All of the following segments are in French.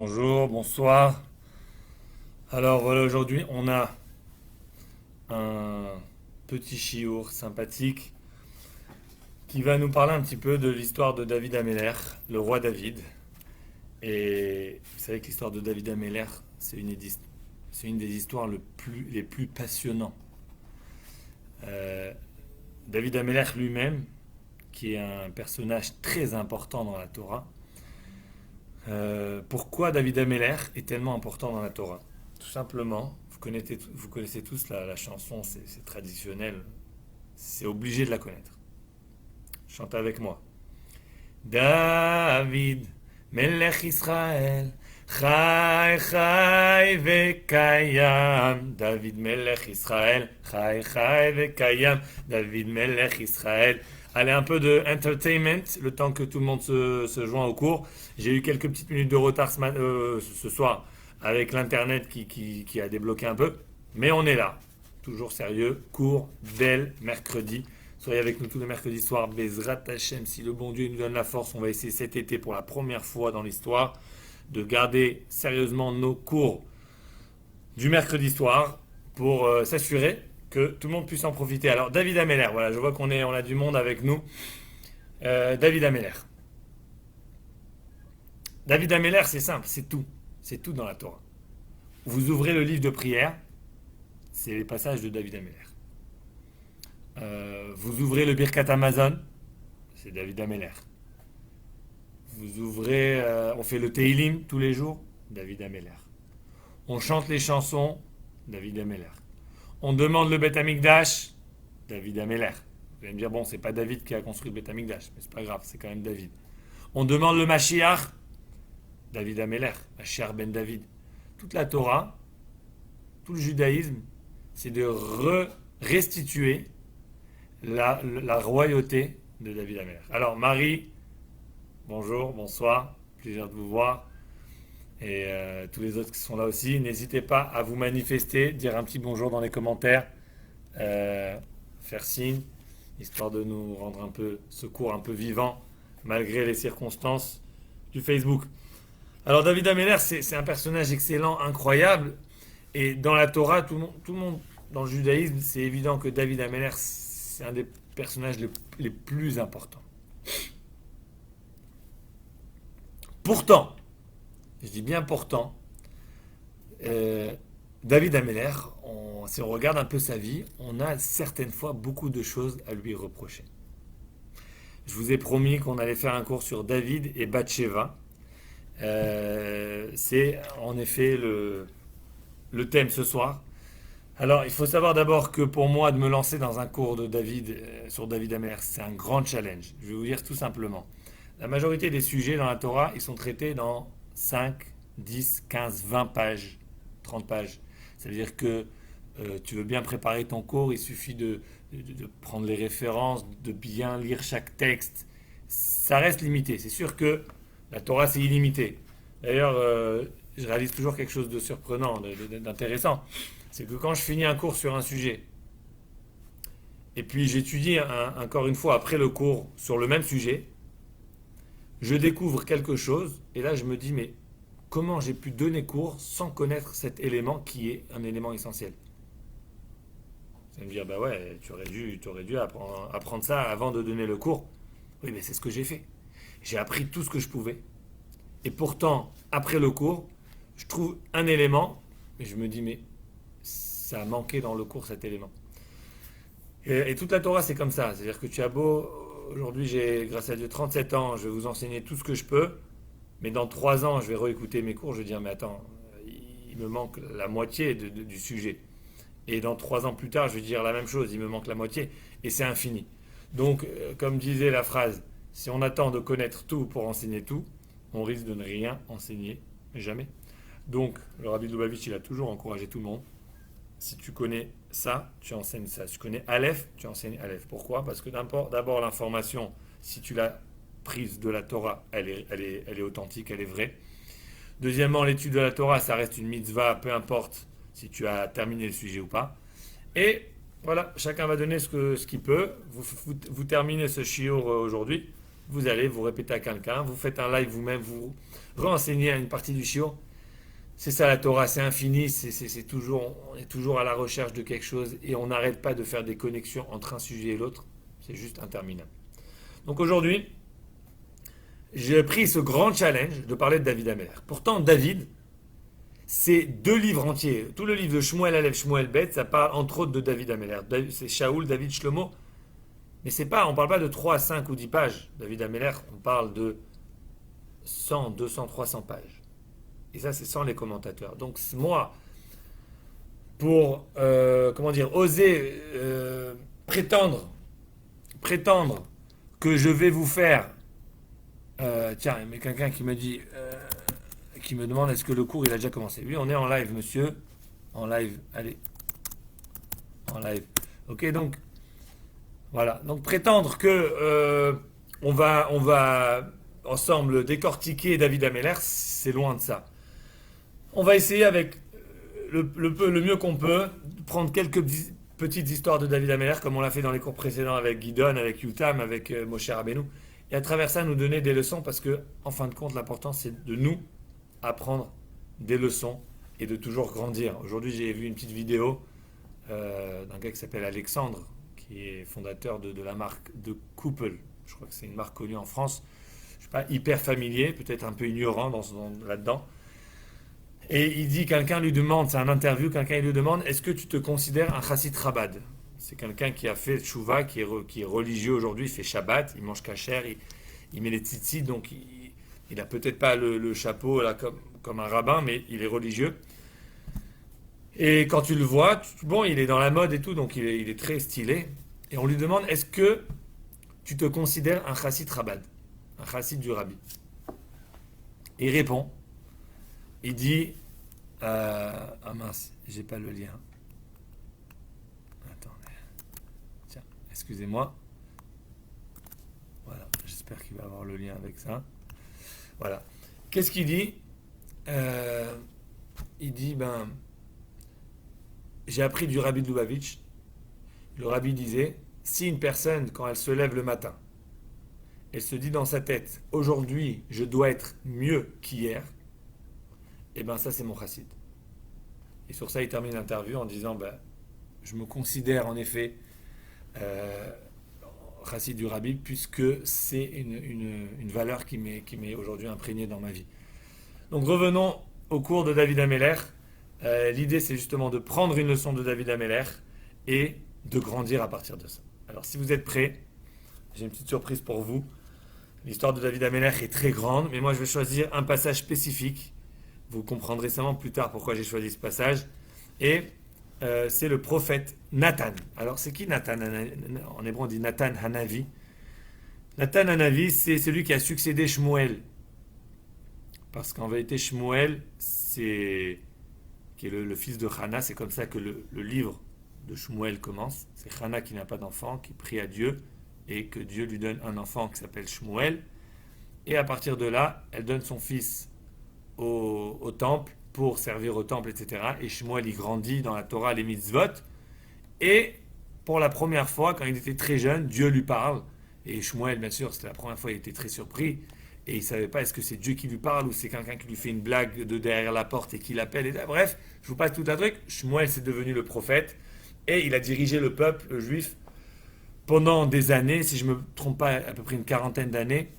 Bonjour, bonsoir. Alors voilà, aujourd'hui on a un petit chiour sympathique qui va nous parler un petit peu de l'histoire de David Ameller, le roi David. Et vous savez que l'histoire de David Ameller, c'est une des histoires les plus passionnantes. Euh, David Ameller lui-même, qui est un personnage très important dans la Torah. Pourquoi David Ameller est tellement important dans la Torah? Tout simplement, vous connaissez tous la chanson, c'est traditionnel, c'est obligé de la connaître. Chantez avec moi. David, Melech Israël, Chai Chai Vekayam. David Melech Israël, Chai Chai Vekayam. David Melech Israël. Allez, un peu de entertainment, le temps que tout le monde se joint au cours. J'ai eu quelques petites minutes de retard ce soir avec l'internet qui a débloqué un peu. Mais on est là, toujours sérieux, cours dès mercredi. Soyez avec nous tous les mercredis soirs. Bezrat Hashem, si le bon Dieu nous donne la force, on va essayer cet été pour la première fois dans l'histoire de garder sérieusement nos cours du mercredi soir pour s'assurer que tout le monde puisse en profiter. Alors David Ameller, voilà, je vois on a du monde avec nous. David Ameller. David Ameller, c'est simple, c'est tout dans la Torah. Vous ouvrez le livre de prière, c'est les passages de David Ameller. Vous ouvrez le Birkat Amazon, c'est David Ameller. Vous ouvrez, on fait le Teilim tous les jours, David Ameller. On chante les chansons, David Ameller. On demande le Beth Amikdash, David Ameller. Vous allez me dire, bon, c'est pas David qui a construit le Beth Amikdash, mais c'est pas grave, c'est quand même David. On demande le Mashiach, David Ameller, Mashiach ben David. Toute la Torah, tout le judaïsme, c'est de restituer la royauté de David Ameller. Alors, Marie, bonjour, bonsoir, plaisir de vous voir. Et tous les autres qui sont là aussi, n'hésitez pas à vous manifester, dire un petit bonjour dans les commentaires, faire signe, histoire de nous rendre un peu ce cours un peu vivant, malgré les circonstances du Facebook. Alors David Ameller, c'est un personnage excellent, incroyable, et dans la Torah, tout le monde dans le judaïsme, c'est évident que David Ameller, c'est un des personnages les plus importants. Pourtant, je dis bien pourtant, David Ameller, si on regarde un peu sa vie, on a certaines fois beaucoup de choses à lui reprocher. Je vous ai promis qu'on allait faire un cours sur David et Bathsheba. C'est en effet le thème ce soir. Alors, il faut savoir d'abord que pour moi, de me lancer dans un cours de David, sur David Ameller, c'est un grand challenge. Je vais vous dire tout simplement. La majorité des sujets dans la Torah, ils sont traités dans 5, 10, 15, 20 pages, 30 pages. Ça veut dire que tu veux bien préparer ton cours, il suffit de prendre les références, de bien lire chaque texte. Ça reste limité. C'est sûr que la Torah, c'est illimité. D'ailleurs, je réalise toujours quelque chose de surprenant, d'intéressant. C'est que quand je finis un cours sur un sujet, et puis j'étudie encore une fois après le cours sur le même sujet, je découvre quelque chose, et là je me dis, mais comment j'ai pu donner cours sans connaître cet élément qui est un élément essentiel? Vous allez me dire, bah ouais, tu aurais dû apprendre ça avant de donner le cours. Oui, mais c'est ce que j'ai fait. J'ai appris tout ce que je pouvais. Et pourtant, après le cours, je trouve un élément, et je me dis, mais ça a manqué dans le cours cet élément. Et toute la Torah, c'est comme ça. C'est-à-dire que tu as beau, aujourd'hui j'ai, grâce à Dieu, 37 ans, je vais vous enseigner tout ce que je peux, mais dans 3 ans, je vais réécouter mes cours, je vais dire, mais attends, il me manque la moitié du sujet. Et dans 3 ans plus tard, je vais dire la même chose, il me manque la moitié, et c'est infini. Donc, comme disait la phrase, si on attend de connaître tout pour enseigner tout, on risque de ne rien enseigner, jamais. Donc, le Rabbi Lubavitch, il a toujours encouragé tout le monde. Si tu connais ça, tu enseignes ça. Si tu connais Aleph, tu enseignes Aleph. Pourquoi? Parce que d'abord, l'information, si tu l'as prise de la Torah, elle est authentique, elle est vraie. Deuxièmement, l'étude de la Torah, ça reste une mitzvah, peu importe si tu as terminé le sujet ou pas. Et voilà, chacun va donner ce qu'il peut. Vous terminez ce shiur aujourd'hui. Vous allez, vous répétez à quelqu'un, vous faites un live vous-même, vous renseignez à une partie du shiur. C'est ça la Torah, c'est infini, c'est toujours, on est toujours à la recherche de quelque chose et on n'arrête pas de faire des connexions entre un sujet et l'autre. C'est juste interminable. Donc aujourd'hui, j'ai pris ce grand challenge de parler de David Ameller. Pourtant, David, c'est 2 livres entiers. Tout le livre de Shmuel Aleph, Shmuel Bet, ça parle entre autres de David Ameller. C'est Shaoul, David, Shlomo. Mais c'est pas, on parle pas de 3, 5 ou 10 pages. David Ameller, on parle de 100, 200, 300 pages. Et ça, c'est sans les commentateurs. Donc moi, pour, oser prétendre que je vais vous faire... tiens, mais quelqu'un qui me dit... qui me demande est-ce que le cours il a déjà commencé. Oui, on est en live, monsieur. En live, allez. En live. Ok, donc voilà. Donc prétendre que on va ensemble décortiquer David Ameller, c'est loin de ça. On va essayer avec le mieux qu'on peut prendre quelques petites histoires de David Ameller, comme on l'a fait dans les cours précédents avec Guidon, avec Yutam, avec Moshe Rabbeinu, et à travers ça nous donner des leçons, parce que en fin de compte l'important c'est de nous apprendre des leçons et de toujours grandir. Aujourd'hui, j'ai vu une petite vidéo d'un gars qui s'appelle Alexandre, qui est fondateur de la marque de Couple. Je crois que c'est une marque connue en France. Je ne suis pas hyper familier, peut-être un peu ignorant là-dedans. Et il dit, quelqu'un lui demande, c'est un interview, quelqu'un lui demande, est-ce que tu te considères un chassid Chabad? C'est quelqu'un qui a fait Tchouva, qui est religieux aujourd'hui, il fait Shabbat, il mange kasher, il met les tzitzit, donc il n'a peut-être pas le chapeau là, comme un rabbin, mais il est religieux. Et quand tu le vois, bon, il est dans la mode et tout, donc il est très stylé. Et on lui demande, est-ce que tu te considères un chassid Chabad, un chassid du rabbi? Et il répond, il dit, ah mince, j'ai pas le lien. Attendez, tiens, excusez-moi. Voilà, j'espère qu'il va avoir le lien avec ça. Voilà. Qu'est-ce qu'il dit? Il dit, j'ai appris du rabbi de Lubavitch. Le rabbi disait, si une personne, quand elle se lève le matin, elle se dit dans sa tête, aujourd'hui, je dois être mieux qu'hier, et ça c'est mon chassid. Et sur ça, il termine l'interview en disant, je me considère en effet chassid du rabbi, puisque c'est une valeur qui m'est aujourd'hui imprégnée dans ma vie. Donc revenons au cours de David Ameller. L'idée, c'est justement de prendre une leçon de David Ameller et de grandir à partir de ça. Alors si vous êtes prêts, j'ai une petite surprise pour vous. L'histoire de David Ameller est très grande, mais moi je vais choisir un passage spécifique. Vous comprendrez seulement plus tard pourquoi j'ai choisi ce passage. Et c'est le prophète Nathan. Alors c'est qui Nathan? En hébreu on dit Nathan Hanavi. Nathan Hanavi, c'est celui qui a succédé Shmuel. Parce qu'en vérité Shmuel, qui est le fils de Hana, c'est comme ça que le livre de Shmuel commence. C'est Hana qui n'a pas d'enfant, qui prie à Dieu et que Dieu lui donne un enfant qui s'appelle Shmuel. Et à partir de là, elle donne son fils au temple pour servir au temple, etc. Et Shmuel, il grandit dans la Torah, les mitzvot. Et pour la première fois, quand il était très jeune, Dieu lui parle. Et Shmuel, bien sûr, c'était la première fois, il était très surpris. Et il ne savait pas est-ce que c'est Dieu qui lui parle ou c'est quelqu'un qui lui fait une blague de derrière la porte et qui l'appelle. Et bref, je vous passe tout un truc. Shmuel, c'est devenu le prophète. Et il a dirigé le peuple juif pendant des années, si je ne me trompe pas, à peu près une quarantaine d'années.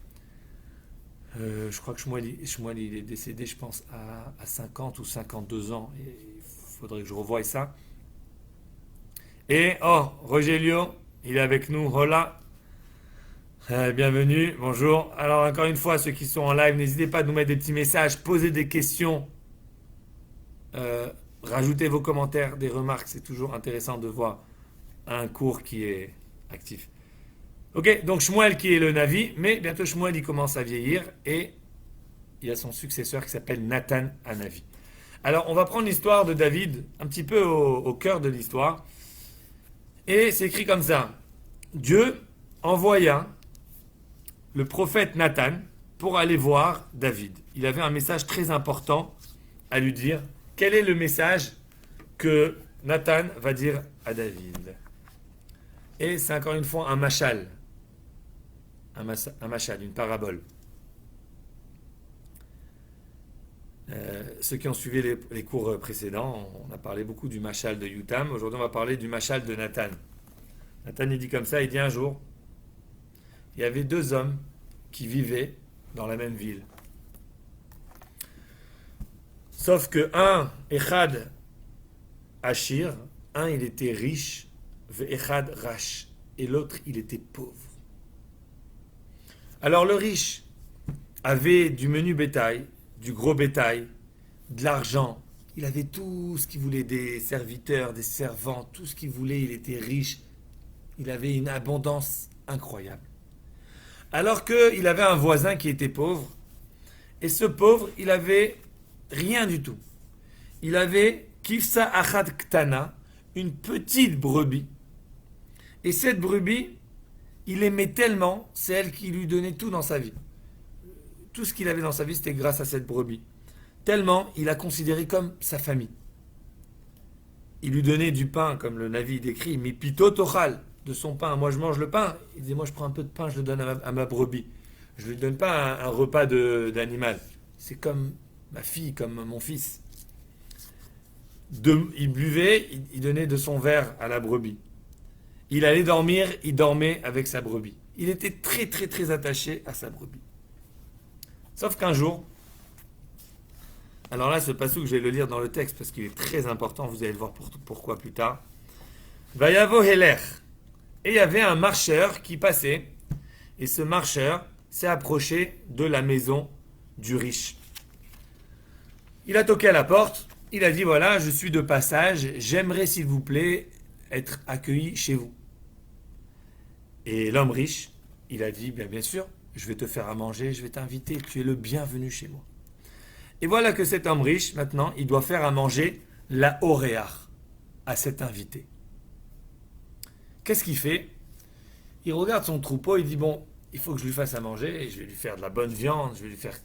Je crois que Shmuel il est décédé, je pense, à 50 ou 52 ans. Il faudrait que je revoie ça. Et, Rogelio, il est avec nous. Hola. Bienvenue, bonjour. Alors, encore une fois, ceux qui sont en live, n'hésitez pas à nous mettre des petits messages, poser des questions, rajoutez vos commentaires, des remarques. C'est toujours intéressant de voir un cours qui est actif. Ok, donc Shmuel qui est le Navi, mais bientôt Shmuel il commence à vieillir et il y a son successeur qui s'appelle Nathan Hanavi. Alors on va prendre l'histoire de David un petit peu au cœur de l'histoire et c'est écrit comme ça. Dieu envoya le prophète Nathan pour aller voir David. Il avait un message très important à lui dire. Quel est le message que Nathan va dire à David? Et c'est encore une fois un mashal. un mashal, une parabole. Ceux qui ont suivi les cours précédents, on a parlé beaucoup du mashal de Yutam. Aujourd'hui, on va parler du mashal de Nathan. Nathan, il dit comme ça, il dit un jour, il y avait deux hommes qui vivaient dans la même ville. Sauf que un, Echad Ashir, un il était riche, Echad Rash, et l'autre il était pauvre. Alors le riche avait du menu bétail, du gros bétail, de l'argent. Il avait tout ce qu'il voulait, des serviteurs, des servants, tout ce qu'il voulait. Il était riche. Il avait une abondance incroyable. Alors qu'il avait un voisin qui était pauvre. Et ce pauvre, il avait rien du tout. Il avait Kifsa Achad Ktana, une petite brebis. Et cette brebis, il aimait tellement, c'est elle qui lui donnait tout dans sa vie. Tout ce qu'il avait dans sa vie, c'était grâce à cette brebis. Tellement, il l'a considéré comme sa famille. Il lui donnait du pain, comme le Navi décrit, mais pito tochal, de son pain. Moi, je mange le pain. Il disait, moi, je prends un peu de pain, je le donne à ma brebis. Je ne lui donne pas un repas d'animal. C'est comme ma fille, comme mon fils. Il buvait, il donnait de son verre à la brebis. Il allait dormir, il dormait avec sa brebis. Il était très, très, très attaché à sa brebis. Sauf qu'un jour, alors là, ce passage, je vais le lire dans le texte parce qu'il est très important, vous allez le voir pourquoi plus tard. Vayavo Heler. Et il y avait un marcheur qui passait, et ce marcheur s'est approché de la maison du riche. Il a toqué à la porte, il a dit, voilà, je suis de passage, j'aimerais s'il vous plaît être accueilli chez vous. Et l'homme riche, il a dit, bien sûr, je vais te faire à manger, je vais t'inviter, tu es le bienvenu chez moi. Et voilà que cet homme riche, maintenant, il doit faire à manger la oréar à cet invité. Qu'est-ce qu'il fait? Il regarde son troupeau, il dit, bon, il faut que je lui fasse à manger, je vais lui faire de la bonne viande, je vais lui faire...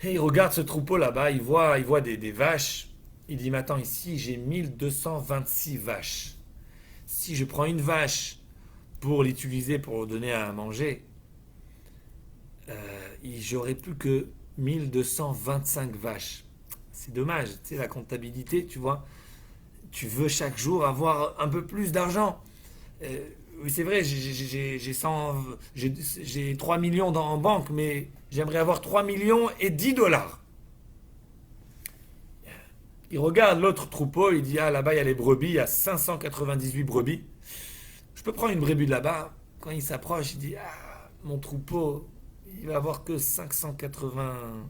Et il regarde ce troupeau là-bas, il voit des vaches, il dit, mais attends, ici, j'ai 1226 vaches. Si je prends une vache pour l'utiliser, pour donner à manger, j'aurai plus que 1225 vaches. C'est dommage, tu sais, la comptabilité, tu vois. Tu veux chaque jour avoir un peu plus d'argent. Oui, c'est vrai, j'ai 3 millions en banque, mais j'aimerais avoir 3 millions et 10 dollars. Il regarde l'autre troupeau, il dit, ah là-bas il y a les brebis, il y a 598 brebis. Je peux prendre une brebis de là-bas. Quand il s'approche, il dit, ah, mon troupeau, il va avoir que 580...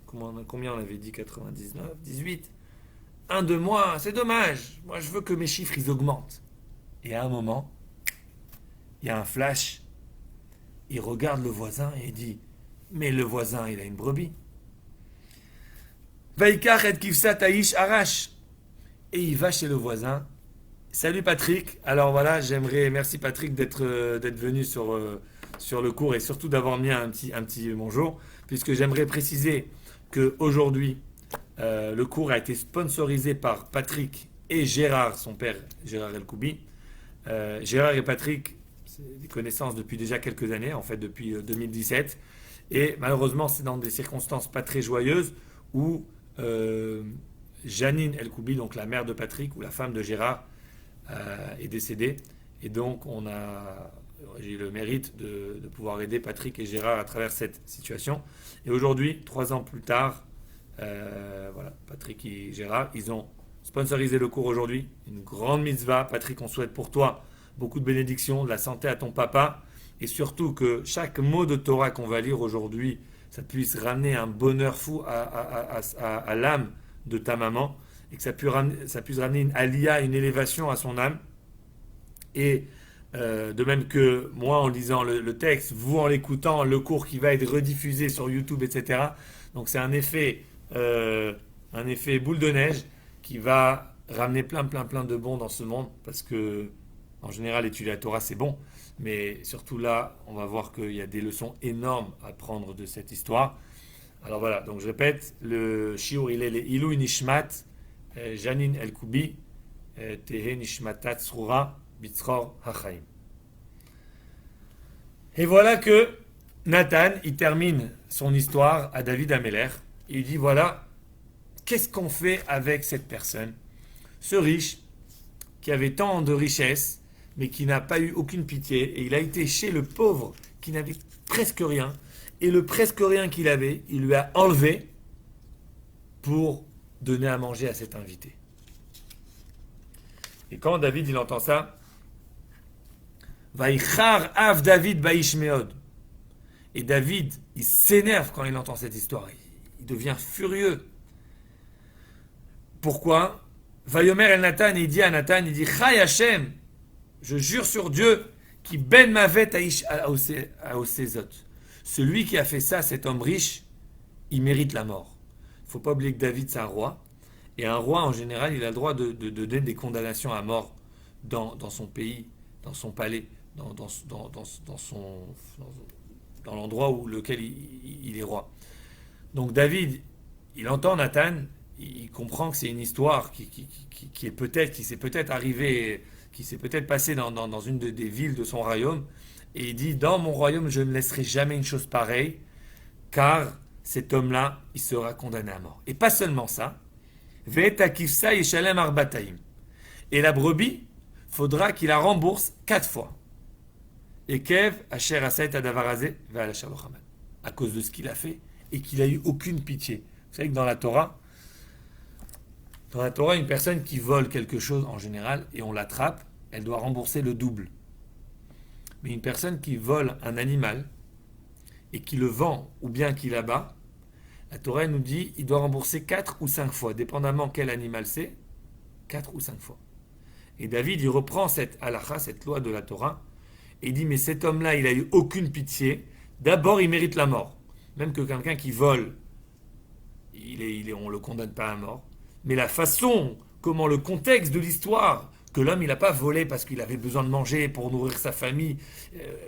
Combien on avait dit? 99, 18. Un de moins, c'est dommage. Moi, je veux que mes chiffres, ils augmentent. Et à un moment, il y a un flash. Il regarde le voisin et il dit, mais le voisin, il a une brebis. Vaikach et kivsat aish arash. Et il va chez le voisin. Salut Patrick. Alors voilà, merci Patrick d'être venu sur le cours et surtout d'avoir mis un petit bonjour, puisque j'aimerais préciser qu'aujourd'hui, le cours a été sponsorisé par Patrick et Gérard, son père, Gérard Elkoubi. Gérard et Patrick, c'est des connaissances depuis déjà quelques années, en fait depuis 2017. Et malheureusement, c'est dans des circonstances pas très joyeuses où Janine Elkoubi, donc la mère de Patrick ou la femme de Gérard, est décédée. Et donc, j'ai eu le mérite de pouvoir aider Patrick et Gérard à travers cette situation. Et aujourd'hui, 3 ans plus tard, voilà, Patrick et Gérard, ils ont sponsorisé le cours aujourd'hui. Une grande mitzvah. Patrick, on souhaite pour toi beaucoup de bénédictions, de la santé à ton papa. Et surtout que chaque mot de Torah qu'on va lire aujourd'hui, ça puisse ramener un bonheur fou à l'âme de ta maman. Et que ça puisse ramener une aliyah, une élévation à son âme. Et de même que moi en lisant le texte, vous en l'écoutant, le cours qui va être rediffusé sur YouTube, etc. Donc c'est un effet boule de neige qui va ramener plein de bons dans ce monde, parce que en général étudier la Torah c'est bon, mais surtout là on va voir qu'il y a des leçons énormes à prendre de cette histoire. Alors voilà, donc je répète, le shiur il est les Ilou Nishmat Janine Elkoubi Tehe Nishmatat Srura Bitzchor Hachaim. Et voilà que Nathan, il termine son histoire à David Améler. Il dit voilà, qu'est-ce qu'on fait avec cette personne, ce riche qui avait tant de richesses, mais qui n'a pas eu aucune pitié, et il a été chez le pauvre qui n'avait presque rien, et le presque rien qu'il avait, il lui a enlevé pour donner à manger à cet invité. Et quand David il entend ça, Vaïchar av David baïsh meod. Et David, il s'énerve quand il entend cette histoire. Il devient furieux. Pourquoi? Vayomer el Nathan, il dit à Nathan, il dit Chai Hashem, je jure sur Dieu, qui ben mavet à Osezot. Celui qui a fait ça, cet homme riche, il mérite la mort. Il ne faut pas oublier que David, c'est un roi. Et un roi, en général, il a le droit de donner des condamnations à mort dans son pays, dans son palais, dans l'endroit où lequel il est roi. Donc David, il entend Nathan, il comprend que c'est une histoire qui est peut-être, qui s'est peut-être arrivée, qui s'est peut-être passée dans une des villes de son royaume, et il dit, dans mon royaume, je ne laisserai jamais une chose pareille, car cet homme-là, il sera condamné à mort. Et pas seulement ça, Ve'etakifsa yeshalem arbataim. Et la brebis, faudra qu'il la rembourse 4 fois. Et Kev, Asher Asait Adavarazé, va à la Shalochamad. À cause de ce qu'il a fait et qu'il a eu aucune pitié. Vous savez que dans la Torah, une personne qui vole quelque chose en général et on l'attrape, elle doit rembourser le double. Mais une personne qui vole un animal et qui le vend ou bien qui l'abat, la Torah nous dit il doit rembourser 4 ou 5 fois, dépendamment quel animal c'est, 4 ou 5 fois. Et David, il reprend cette halakha, cette loi de la Torah, et il dit mais cet homme-là, il a eu aucune pitié. D'abord, il mérite la mort. Même que quelqu'un qui vole, on ne le condamne pas à mort. Mais la façon, comment le contexte de l'histoire, que l'homme, il n'a pas volé parce qu'il avait besoin de manger pour nourrir sa famille.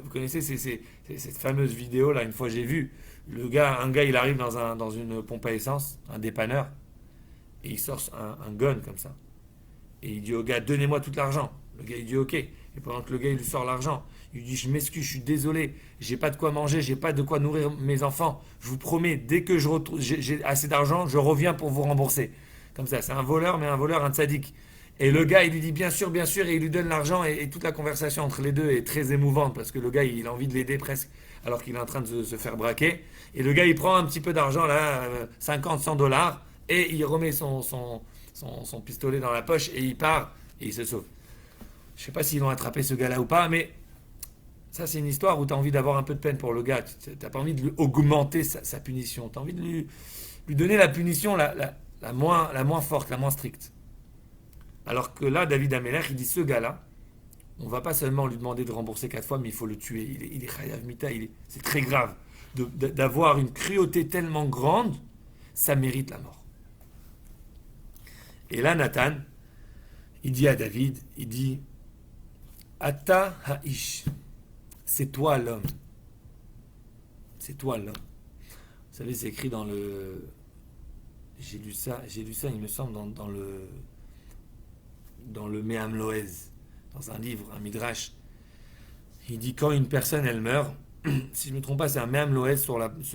Vous connaissez cette fameuse vidéo, là, une fois j'ai vu, un gars, il arrive dans une pompe à essence, un dépanneur, et il sort un gun comme ça. Et il dit au gars, donnez-moi tout l'argent. Le gars, il dit ok. Et pendant que le gars, il lui sort l'argent, il lui dit, je m'excuse, je suis désolé, j'ai pas de quoi manger, j'ai pas de quoi nourrir mes enfants. Je vous promets, dès que j'ai assez d'argent, je reviens pour vous rembourser. Comme ça, c'est un voleur, mais un voleur, un tzaddik. Et le gars, il lui dit bien sûr, et il lui donne l'argent, et toute la conversation entre les deux est très émouvante, parce que le gars, il a envie de l'aider presque, alors qu'il est en train de se faire braquer. Et le gars, il prend un petit peu d'argent, là, 50, 100 dollars, et il remet son pistolet dans la poche, et il part, et il se sauve. Je sais pas s'ils vont attraper ce gars-là ou pas, mais ça, c'est une histoire où tu as envie d'avoir un peu de peine pour le gars. Tu n'as pas envie de lui augmenter sa punition. Tu as envie de lui donner la punition la moins forte, la moins stricte. Alors que là, David Améler, il dit ce gars-là, on ne va pas seulement lui demander de rembourser 4 fois, mais il faut le tuer. Il est chayav mita, c'est très grave. D'avoir une cruauté tellement grande, ça mérite la mort. Et là, Nathan, il dit à David, il dit Ata ha'ish, c'est toi l'homme. C'est toi l'homme. Vous savez, c'est écrit dans le... J'ai lu ça, il me semble, dans le Me'am Loez, dans un livre, un midrash. Il dit quand une personne, elle meurt, si je ne me trompe pas, c'est un Me'am Loez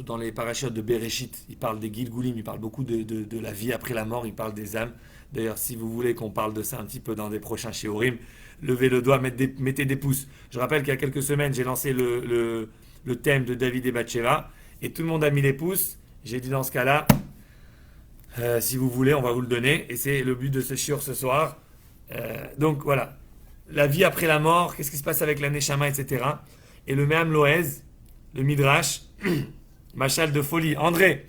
dans les parachutes de Bereshit. Il parle des Gilgulim, il parle beaucoup de la vie après la mort, il parle des âmes. D'ailleurs, si vous voulez qu'on parle de ça un petit peu dans des prochains Shiurim, levez le doigt, mettez des pouces. Je rappelle qu'il y a quelques semaines, j'ai lancé le thème de David et Bathsheba, et tout le monde a mis les pouces. J'ai dit dans ce cas-là, si vous voulez, on va vous le donner, et c'est le but de ce shiur ce soir. Donc voilà, la vie après la mort, qu'est-ce qui se passe avec la Neshama, etc. Et le Me'am Loez, le Midrash, Machal de folie. André,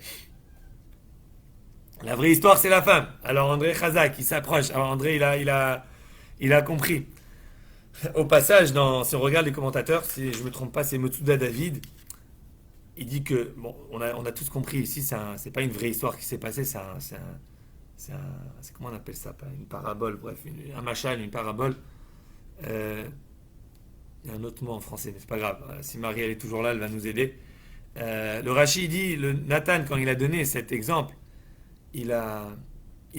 la vraie histoire, c'est la femme. Alors André Chazak, il s'approche. Alors André, il a compris. Au passage, si on regarde les commentateurs, si je ne me trompe pas, c'est Motsuda David. Il dit que, bon, on a tous compris ici, c'est pas une vraie histoire qui s'est passée, c'est comment on appelle ça, une parabole, bref, un machal, une parabole. Il y a un autre mot en français, mais c'est pas grave. Si Marie elle est toujours là, elle va nous aider. Le Rashi dit, Nathan, quand il a donné cet exemple, il a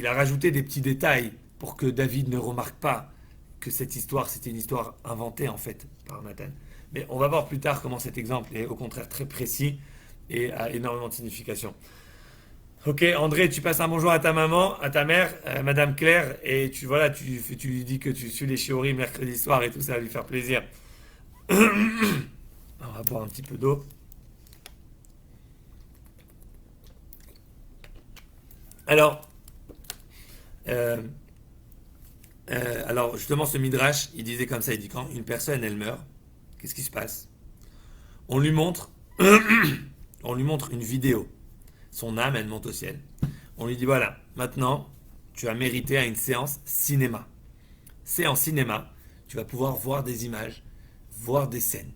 rajouté des petits détails pour que David ne remarque pas que cette histoire, c'était une histoire inventée en fait par Nathan. Mais on va voir plus tard comment cet exemple est au contraire très précis et a énormément de signification. Ok, André, tu passes un bonjour à ta maman, à ta mère, Madame Claire, et tu lui dis que tu suis les shiurim mercredi soir et tout, ça va lui faire plaisir. On va boire un petit peu d'eau. Alors, euh, alors justement, ce midrash, il disait comme ça, il dit quand une personne elle meurt, qu'est-ce qui se passe? On lui montre, on lui montre une vidéo. Son âme, elle monte au ciel. On lui dit voilà, maintenant, tu as mérité à une séance cinéma. Séance cinéma, tu vas pouvoir voir des images, voir des scènes.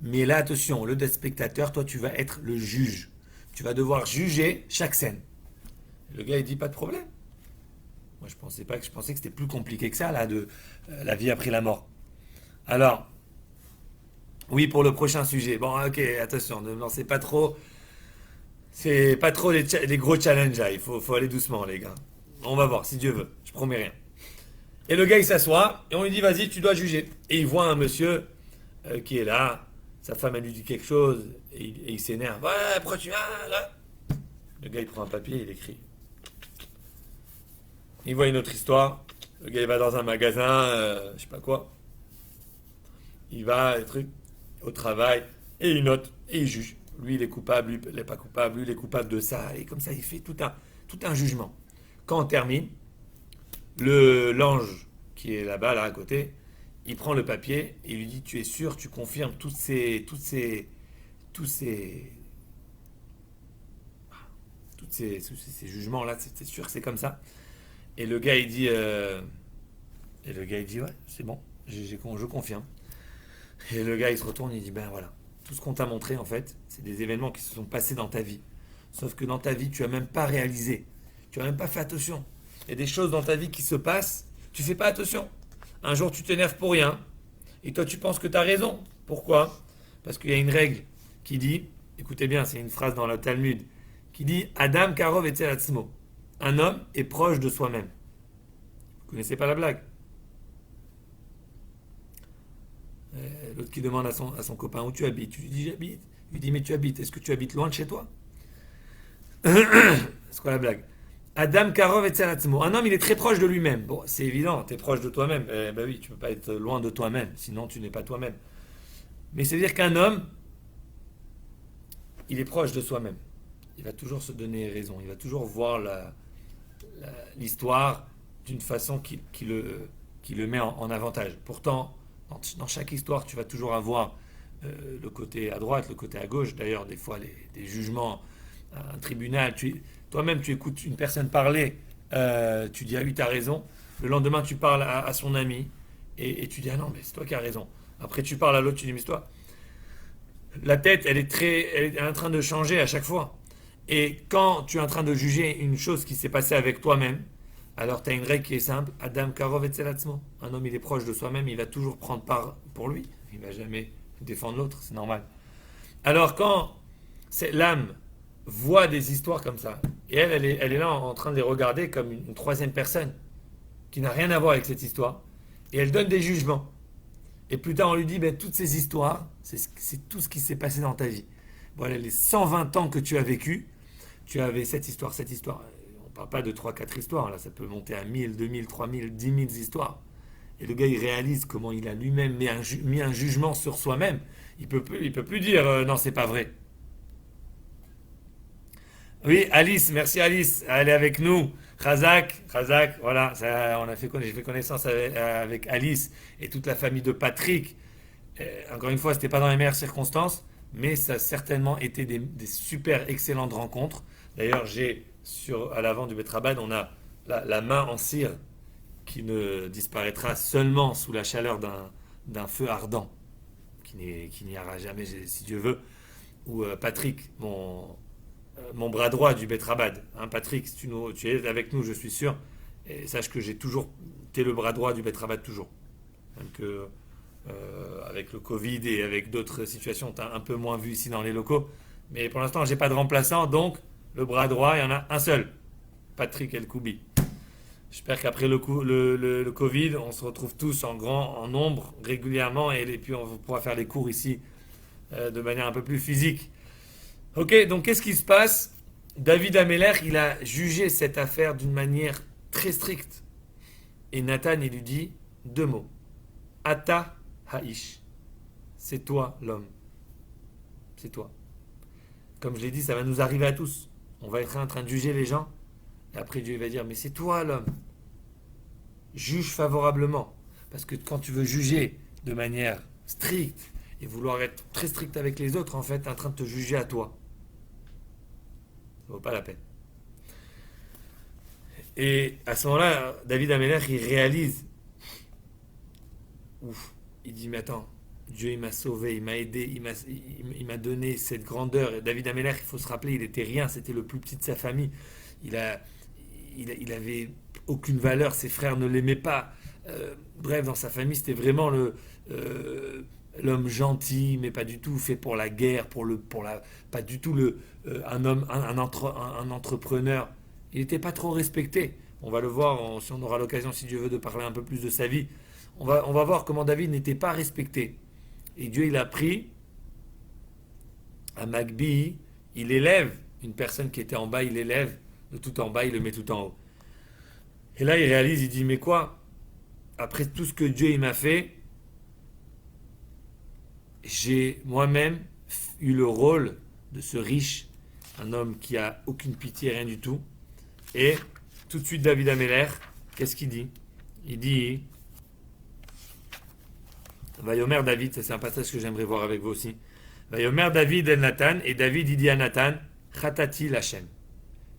Mais là, attention, au lieu d'être spectateur, toi, tu vas être le juge. Tu vas devoir juger chaque scène. Le gars, il dit pas de problème. Moi, je pensais que c'était plus compliqué que ça, là, de la vie après la mort. Alors, oui, pour le prochain sujet. Bon, ok, attention, ne me lancez pas trop. C'est pas trop les gros challenges, là. Faut aller doucement, les gars. On va voir, si Dieu veut. Je promets rien. Et le gars, il s'assoit, et on lui dit, vas-y, tu dois juger. Et il voit un monsieur qui est là. Sa femme, elle lui dit quelque chose, et il s'énerve. Ouais, pourquoi tu viens là? Le gars, il prend un papier, il écrit. Il voit une autre histoire. Le gars, il va dans un magasin, je sais pas quoi. Il va, des trucs, au travail, et il note, et il juge. Lui, il est coupable, lui, il n'est pas coupable, lui, il est coupable de ça. Et comme ça, il fait tout un jugement. Quand on termine, l'ange qui est là-bas, là, à côté, il prend le papier et il lui dit, tu es sûr, tu confirmes tous ces, ces jugements-là, c'est sûr, c'est comme ça. Et le gars, il dit, ouais, c'est bon, je confirme. Et le gars, il se retourne, il dit, ben voilà, tout ce qu'on t'a montré, en fait, c'est des événements qui se sont passés dans ta vie. Sauf que dans ta vie, tu n'as même pas réalisé. Tu n'as même pas fait attention. Il y a des choses dans ta vie qui se passent, tu fais pas attention. Un jour, tu t'énerves pour rien. Et toi, tu penses que tu as raison. Pourquoi? Parce qu'il y a une règle qui dit, écoutez bien, c'est une phrase dans le Talmud, qui dit Adam Karov etzel atzmo. Un homme est proche de soi-même. Vous connaissez pas la blague? L'autre qui demande à son copain où tu habites. Tu lui dis j'habite. Il lui dit mais tu habites. Est-ce que tu habites loin de chez toi? C'est quoi la blague? Adam Karov et Tzeratzmo. Un homme, il est très proche de lui-même. Bon, c'est évident, tu es proche de toi-même. Ben oui, tu peux pas être loin de toi-même, sinon tu n'es pas toi-même. Mais c'est-à-dire qu'un homme, il est proche de soi-même. Il va toujours se donner raison. Il va toujours voir l'histoire d'une façon qui le met en avantage. Pourtant, dans chaque histoire, tu vas toujours avoir le côté à droite, le côté à gauche. D'ailleurs, des fois, des jugements, un tribunal, toi-même, tu écoutes une personne parler, tu dis, ah oui, tu as raison. Le lendemain, tu parles à son ami et tu dis, ah non, mais c'est toi qui as raison. Après, tu parles à l'autre, tu dis, mais c'est toi. La tête, elle est en train de changer à chaque fois. Et quand tu es en train de juger une chose qui s'est passée avec toi-même, alors tu as une règle qui est simple, Adam Karov et Tzelatzmo. Un homme, il est proche de soi-même, il va toujours prendre part pour lui. Il ne va jamais défendre l'autre, c'est normal. Alors quand l'âme voit des histoires comme ça, et elle est là en train de les regarder comme une troisième personne, qui n'a rien à voir avec cette histoire, et elle donne des jugements. Et plus tard, on lui dit, ben, toutes ces histoires, c'est tout ce qui s'est passé dans ta vie. Voilà, les 120 ans que tu as vécu, tu avais cette histoire, cette histoire. On ne parle pas de trois quatre histoires, là, ça peut monter à 1000, 2000, 3000, 10 000 histoires. Et le gars, il réalise comment il a lui-même mis un jugement sur soi-même. Il peut plus dire, non, c'est pas vrai. Oui, Alice, merci Alice, elle est avec nous. Razak, voilà, j'ai fait connaissance avec Alice et toute la famille de Patrick. Encore une fois, c'était pas dans les meilleures circonstances, mais ça a certainement été des super excellentes rencontres. D'ailleurs, à l'avant du Betrabad, on a la main en cire qui ne disparaîtra seulement sous la chaleur d'un feu ardent, qui n'y aura jamais, si Dieu veut. Ou Patrick, mon bras droit du Betrabad. Hein, Patrick, si tu es avec nous, je suis sûr. Et sache que t'es le bras droit du Betrabad toujours. Même que, avec le Covid et avec d'autres situations, t'as un peu moins vu ici dans les locaux. Mais pour l'instant, j'ai pas de remplaçant, donc le bras droit, il y en a un seul. Patrick El Koubi. J'espère qu'après le Covid, on se retrouve tous en nombre régulièrement et puis on pourra faire les cours ici de manière un peu plus physique. Ok, donc qu'est-ce qui se passe? David Ameller, il a jugé cette affaire d'une manière très stricte. Et Nathan, il lui dit deux mots. Ata Ha'ish. C'est toi l'homme. C'est toi. Comme je l'ai dit, ça va nous arriver à tous. On va être en train de juger les gens. Et après Dieu va dire, mais c'est toi l'homme. Juge favorablement. Parce que quand tu veux juger de manière stricte et vouloir être très strict avec les autres, en fait, tu es en train de te juger à toi. Ça vaut pas la peine. Et à ce moment-là, David Ameller, il réalise. Ouf, il dit, mais attends, Dieu il m'a sauvé, il m'a aidé, il m'a donné cette grandeur. Et David Ameller, il faut se rappeler, il était rien, c'était le plus petit de sa famille. Il a, il avait aucune valeur, ses frères ne l'aimaient pas. Bref, dans sa famille, c'était vraiment l'homme gentil, mais pas du tout fait pour la guerre, pas du tout un homme, un entrepreneur. Il n'était pas trop respecté. On va le voir, si on aura l'occasion, si Dieu veut, de parler un peu plus de sa vie. On va voir comment David n'était pas respecté. Et Dieu, il a pris à Magbi, il élève une personne qui était en bas, il élève de tout en bas, il le met tout en haut. Et là, il réalise, il dit, mais quoi? Après tout ce que Dieu il m'a fait, j'ai moi-même eu le rôle de ce riche, un homme qui a aucune pitié, rien du tout. Et tout de suite, David Ameller, qu'est-ce qu'il dit? Il dit, Vayomer David, ça c'est un passage que j'aimerais voir avec vous aussi. Vayomer David el Nathan, et David il dit à Nathan, Chatati l'Hachem.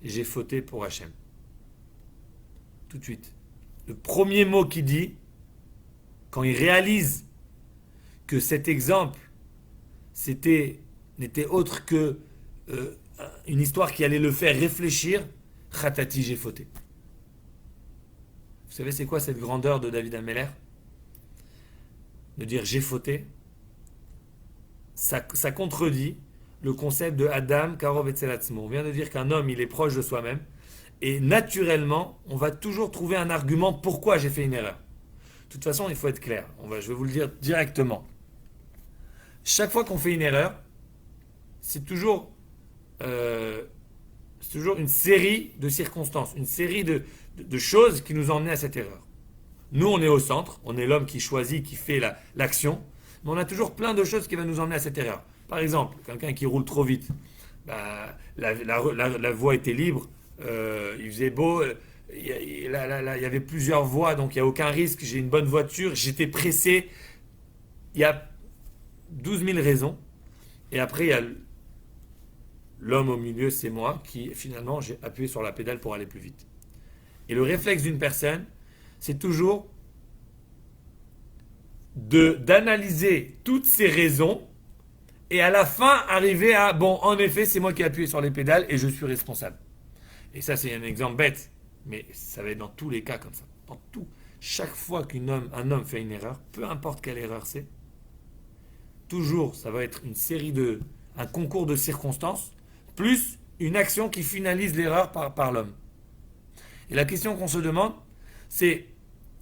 J'ai fauté pour Hachem. Tout de suite. Le premier mot qu'il dit, quand il réalise que cet exemple n'était autre que une histoire qui allait le faire réfléchir, Khatati, j'ai fauté. Vous savez c'est quoi cette grandeur de David Ameller? De dire j'ai fauté, ça contredit le concept de Adam, Karov et Tzelatzmo. On vient de dire qu'un homme il est proche de soi-même et naturellement on va toujours trouver un argument pourquoi j'ai fait une erreur. De toute façon il faut être clair, je vais vous le dire directement. Chaque fois qu'on fait une erreur, c'est toujours une série de circonstances, une série de choses qui nous ont emmenés à cette erreur. Nous, on est au centre, on est l'homme qui choisit, qui fait l'action, mais on a toujours plein de choses qui vont nous emmener à cette erreur. Par exemple, quelqu'un qui roule trop vite, la voie était libre, il faisait beau, il y avait plusieurs voies, donc il n'y a aucun risque, j'ai une bonne voiture, j'étais pressé, il y a 12 000 raisons, et après il y a l'homme au milieu, c'est moi, qui finalement j'ai appuyé sur la pédale pour aller plus vite. Et le réflexe d'une personne, c'est toujours d'analyser toutes ces raisons et à la fin arriver à bon, en effet, c'est moi qui ai appuyé sur les pédales et je suis responsable. Et ça, c'est un exemple bête, mais ça va être dans tous les cas comme ça. Dans tout. Chaque fois qu'un homme fait une erreur, peu importe quelle erreur c'est, toujours, ça va être un concours de circonstances, plus une action qui finalise l'erreur par l'homme. Et la question qu'on se demande, c'est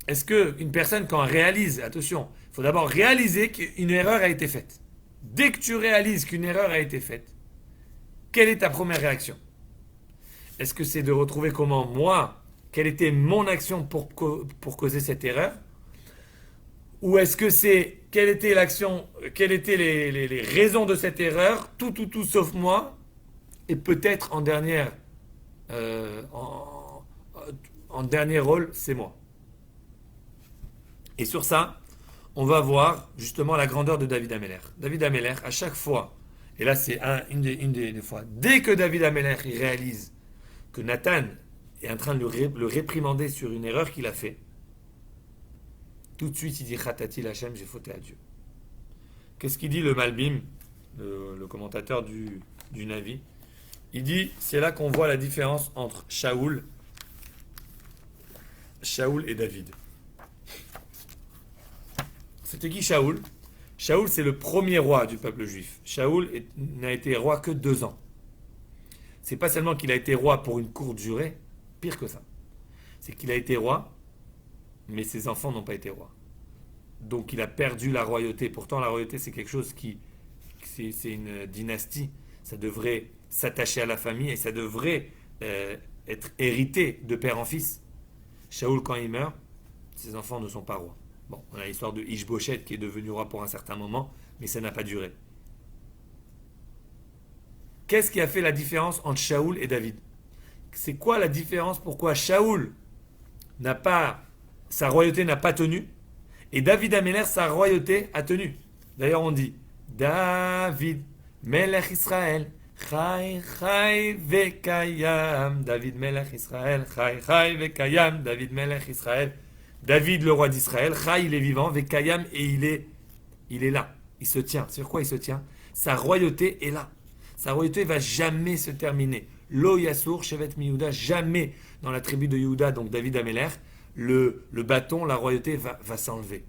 est-ce qu'une personne, quand elle réalise, attention, il faut d'abord réaliser qu'une erreur a été faite. Dès que tu réalises qu'une erreur a été faite, quelle est ta première réaction? Est-ce que c'est de retrouver quelle était mon action pour causer cette erreur? Ou est-ce que c'est quelle était l'action, quelles étaient les raisons de cette erreur, tout sauf moi, et peut-être en dernier rôle, c'est moi. Et sur ça, on va voir justement la grandeur de David Ameller. David Ameller, à chaque fois, et là c'est une des fois, dès que David Ameller il réalise que Nathan est en train de le réprimander sur une erreur qu'il a fait, tout de suite il dit Khatati l'Hachem, j'ai fauté à Dieu. Qu'est-ce qu'il dit le Malbim, le commentateur du Navi? Il dit, c'est là qu'on voit la différence entre Shaoul et David. C'était qui Shaoul? Shaoul, c'est le premier roi du peuple juif. Shaoul n'a été roi que 2 ans. C'est pas seulement qu'il a été roi pour une courte durée, pire que ça. c'est qu'il a été roi, mais ses enfants n'ont pas été rois. Donc il a perdu la royauté. Pourtant, la royauté, c'est quelque chose qui... C'est une dynastie. Ça devrait s'attacher à la famille et ça devrait être hérité de père en fils. Shaoul, quand il meurt, ses enfants ne sont pas rois. Bon, on a l'histoire de Ishboshet qui est devenu roi pour un certain moment, mais ça n'a pas duré. Qu'est-ce qui a fait la différence entre Shaoul et David? C'est quoi la différence? Pourquoi Shaoul n'a pas... Sa royauté n'a pas tenu et David Améler, sa royauté a tenu. D'ailleurs, on dit David, Melech Israël, Chai Chai Vekayam. David Melech Israël, Chai Chai Vekayam. David Melech Israël. David, le roi d'Israël, Chai, il est vivant, Vekayam, et il est là. Il se tient. Sur quoi il se tient? Sa royauté est là. Sa royauté va jamais se terminer. Lo Yassour, Shevet Miyuda, jamais dans la tribu de Yehuda, donc David Améler, le bâton, la royauté va s'enlever.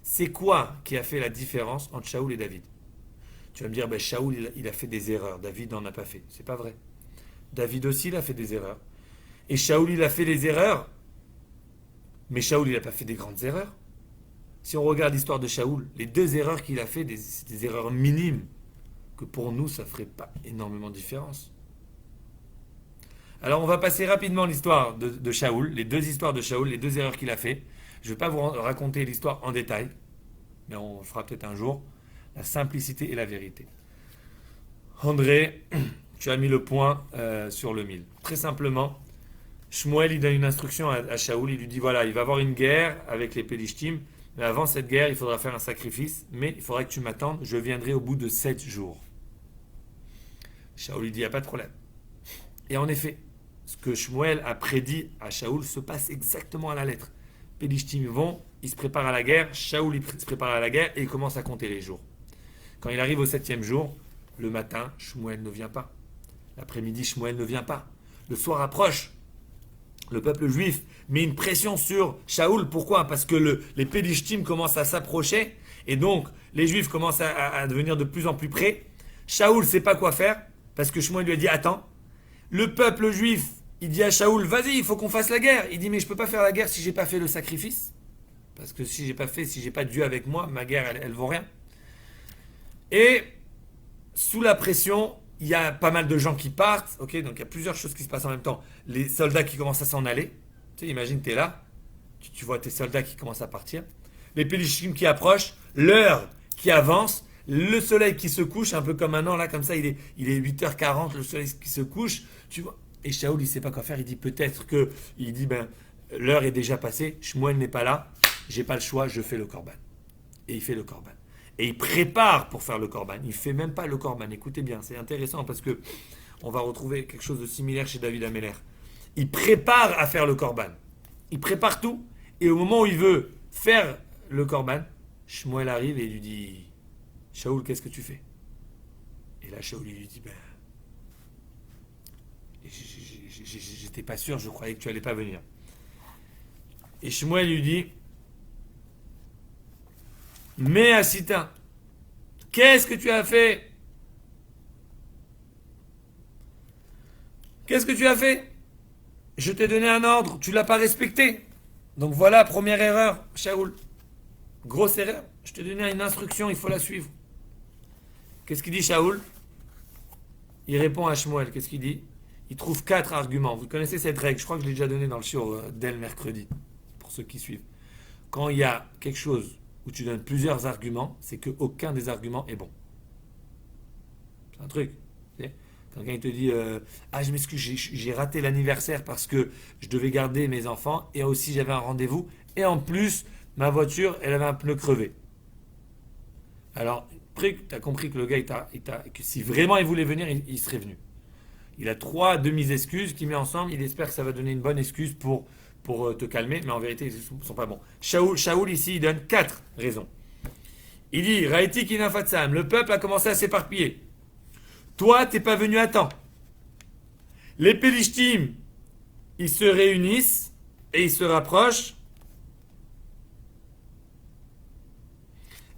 C'est quoi qui a fait la différence entre Shaoul et David? Tu vas me dire, ben, Shaoul, il a fait des erreurs, David n'en a pas fait. C'est pas vrai. David aussi, il a fait des erreurs. Et Shaoul, il a fait des erreurs, mais Shaoul, il n'a pas fait des grandes erreurs. Si on regarde l'histoire de Shaoul, les deux erreurs qu'il a fait, c'est des erreurs minimes, que pour nous, ça ne ferait pas énormément de différence. Alors on va passer rapidement l'histoire de Shaoul, les deux histoires de Shaoul, les deux erreurs qu'il a fait. Je ne vais pas vous raconter l'histoire en détail, mais on le fera peut-être un jour. La simplicité et la vérité. André, tu as mis le point sur le mille. Très simplement, Shmuel il donne une instruction à Shaoul, il lui dit voilà, il va y avoir une guerre avec les Pélishtim, mais avant cette guerre, il faudra faire un sacrifice, mais il faudra que tu m'attendes, je viendrai au bout de 7 jours. Shaoul lui dit il n'y a pas de problème. Et en effet, ce que Shmuel a prédit à Shaoul se passe exactement à la lettre. Pélishtim vont, ils se préparent à la guerre, Shaoul il se prépare à la guerre et il commence à compter les jours. Quand il arrive au 7e jour, le matin, Shmuel ne vient pas. L'après-midi, Shmuel ne vient pas. Le soir approche. Le peuple juif met une pression sur Shaoul. Pourquoi? Parce que les Pélishtim commencent à s'approcher et donc les Juifs commencent à devenir de plus en plus près. Shaoul ne sait pas quoi faire parce que Shmuel lui a dit attends. Le peuple juif, il dit à Shaoul vas-y, il faut qu'on fasse la guerre. Il dit mais je ne peux pas faire la guerre si je n'ai pas fait le sacrifice. Parce que si j'ai pas Dieu avec moi, ma guerre elle vaut rien. Et sous la pression, il y a pas mal de gens qui partent, ok, donc il y a plusieurs choses qui se passent en même temps. Les soldats qui commencent à s'en aller, tu sais, imagine, tu es là, tu vois tes soldats qui commencent à partir, les Pélishtim qui approchent, l'heure qui avance, le soleil qui se couche, un peu comme maintenant, là, comme ça, il est 8h40, le soleil qui se couche, tu vois. Et Shaoul, il ne sait pas quoi faire, il dit peut-être que, il dit, l'heure est déjà passée, Shmuel n'est pas là, j'ai pas le choix, je fais le korban. Et il fait le korban. Et il prépare pour faire le korban. Il ne fait même pas le korban. Écoutez bien, c'est intéressant parce que on va retrouver quelque chose de similaire chez David Améler. Il prépare à faire le korban. Il prépare tout. Et au moment où il veut faire le korban, Shmuel arrive et il lui dit Shaoul, qu'est-ce que tu fais? Et là, Shaoul lui dit j'étais pas sûr, je croyais que tu allais pas venir. Et Shmuel lui dit mais Asita, qu'est-ce que tu as fait? Qu'est-ce que tu as fait? Je t'ai donné un ordre, tu ne l'as pas respecté. Donc voilà, première erreur, Shaoul. Grosse erreur. Je t'ai donné une instruction, il faut la suivre. Qu'est-ce qu'il dit Shaoul? Il répond à Shmuel, qu'est-ce qu'il dit? Il trouve 4 arguments. Vous connaissez cette règle, je crois que je l'ai déjà donnée dans le show dès le mercredi, pour ceux qui suivent. Quand il y a quelque chose où tu donnes plusieurs arguments, c'est qu'aucun des arguments est bon. C'est un truc. Quand quelqu'un te dit je m'excuse, j'ai raté l'anniversaire parce que je devais garder mes enfants et aussi j'avais un rendez-vous et en plus ma voiture elle avait un pneu crevé. Alors, tu as compris que le gars, que si vraiment il voulait venir, il serait venu. Il a 3 demi-excuses qu'il met ensemble, il espère que ça va donner une bonne excuse pour te calmer, mais en vérité, ils ne sont pas bons. Shaoul, ici, il donne 4 raisons. Il dit, Raïti Kinafatsam, le peuple a commencé à s'éparpiller. Toi, tu n'es pas venu à temps. Les Pélishtim, ils se réunissent et ils se rapprochent.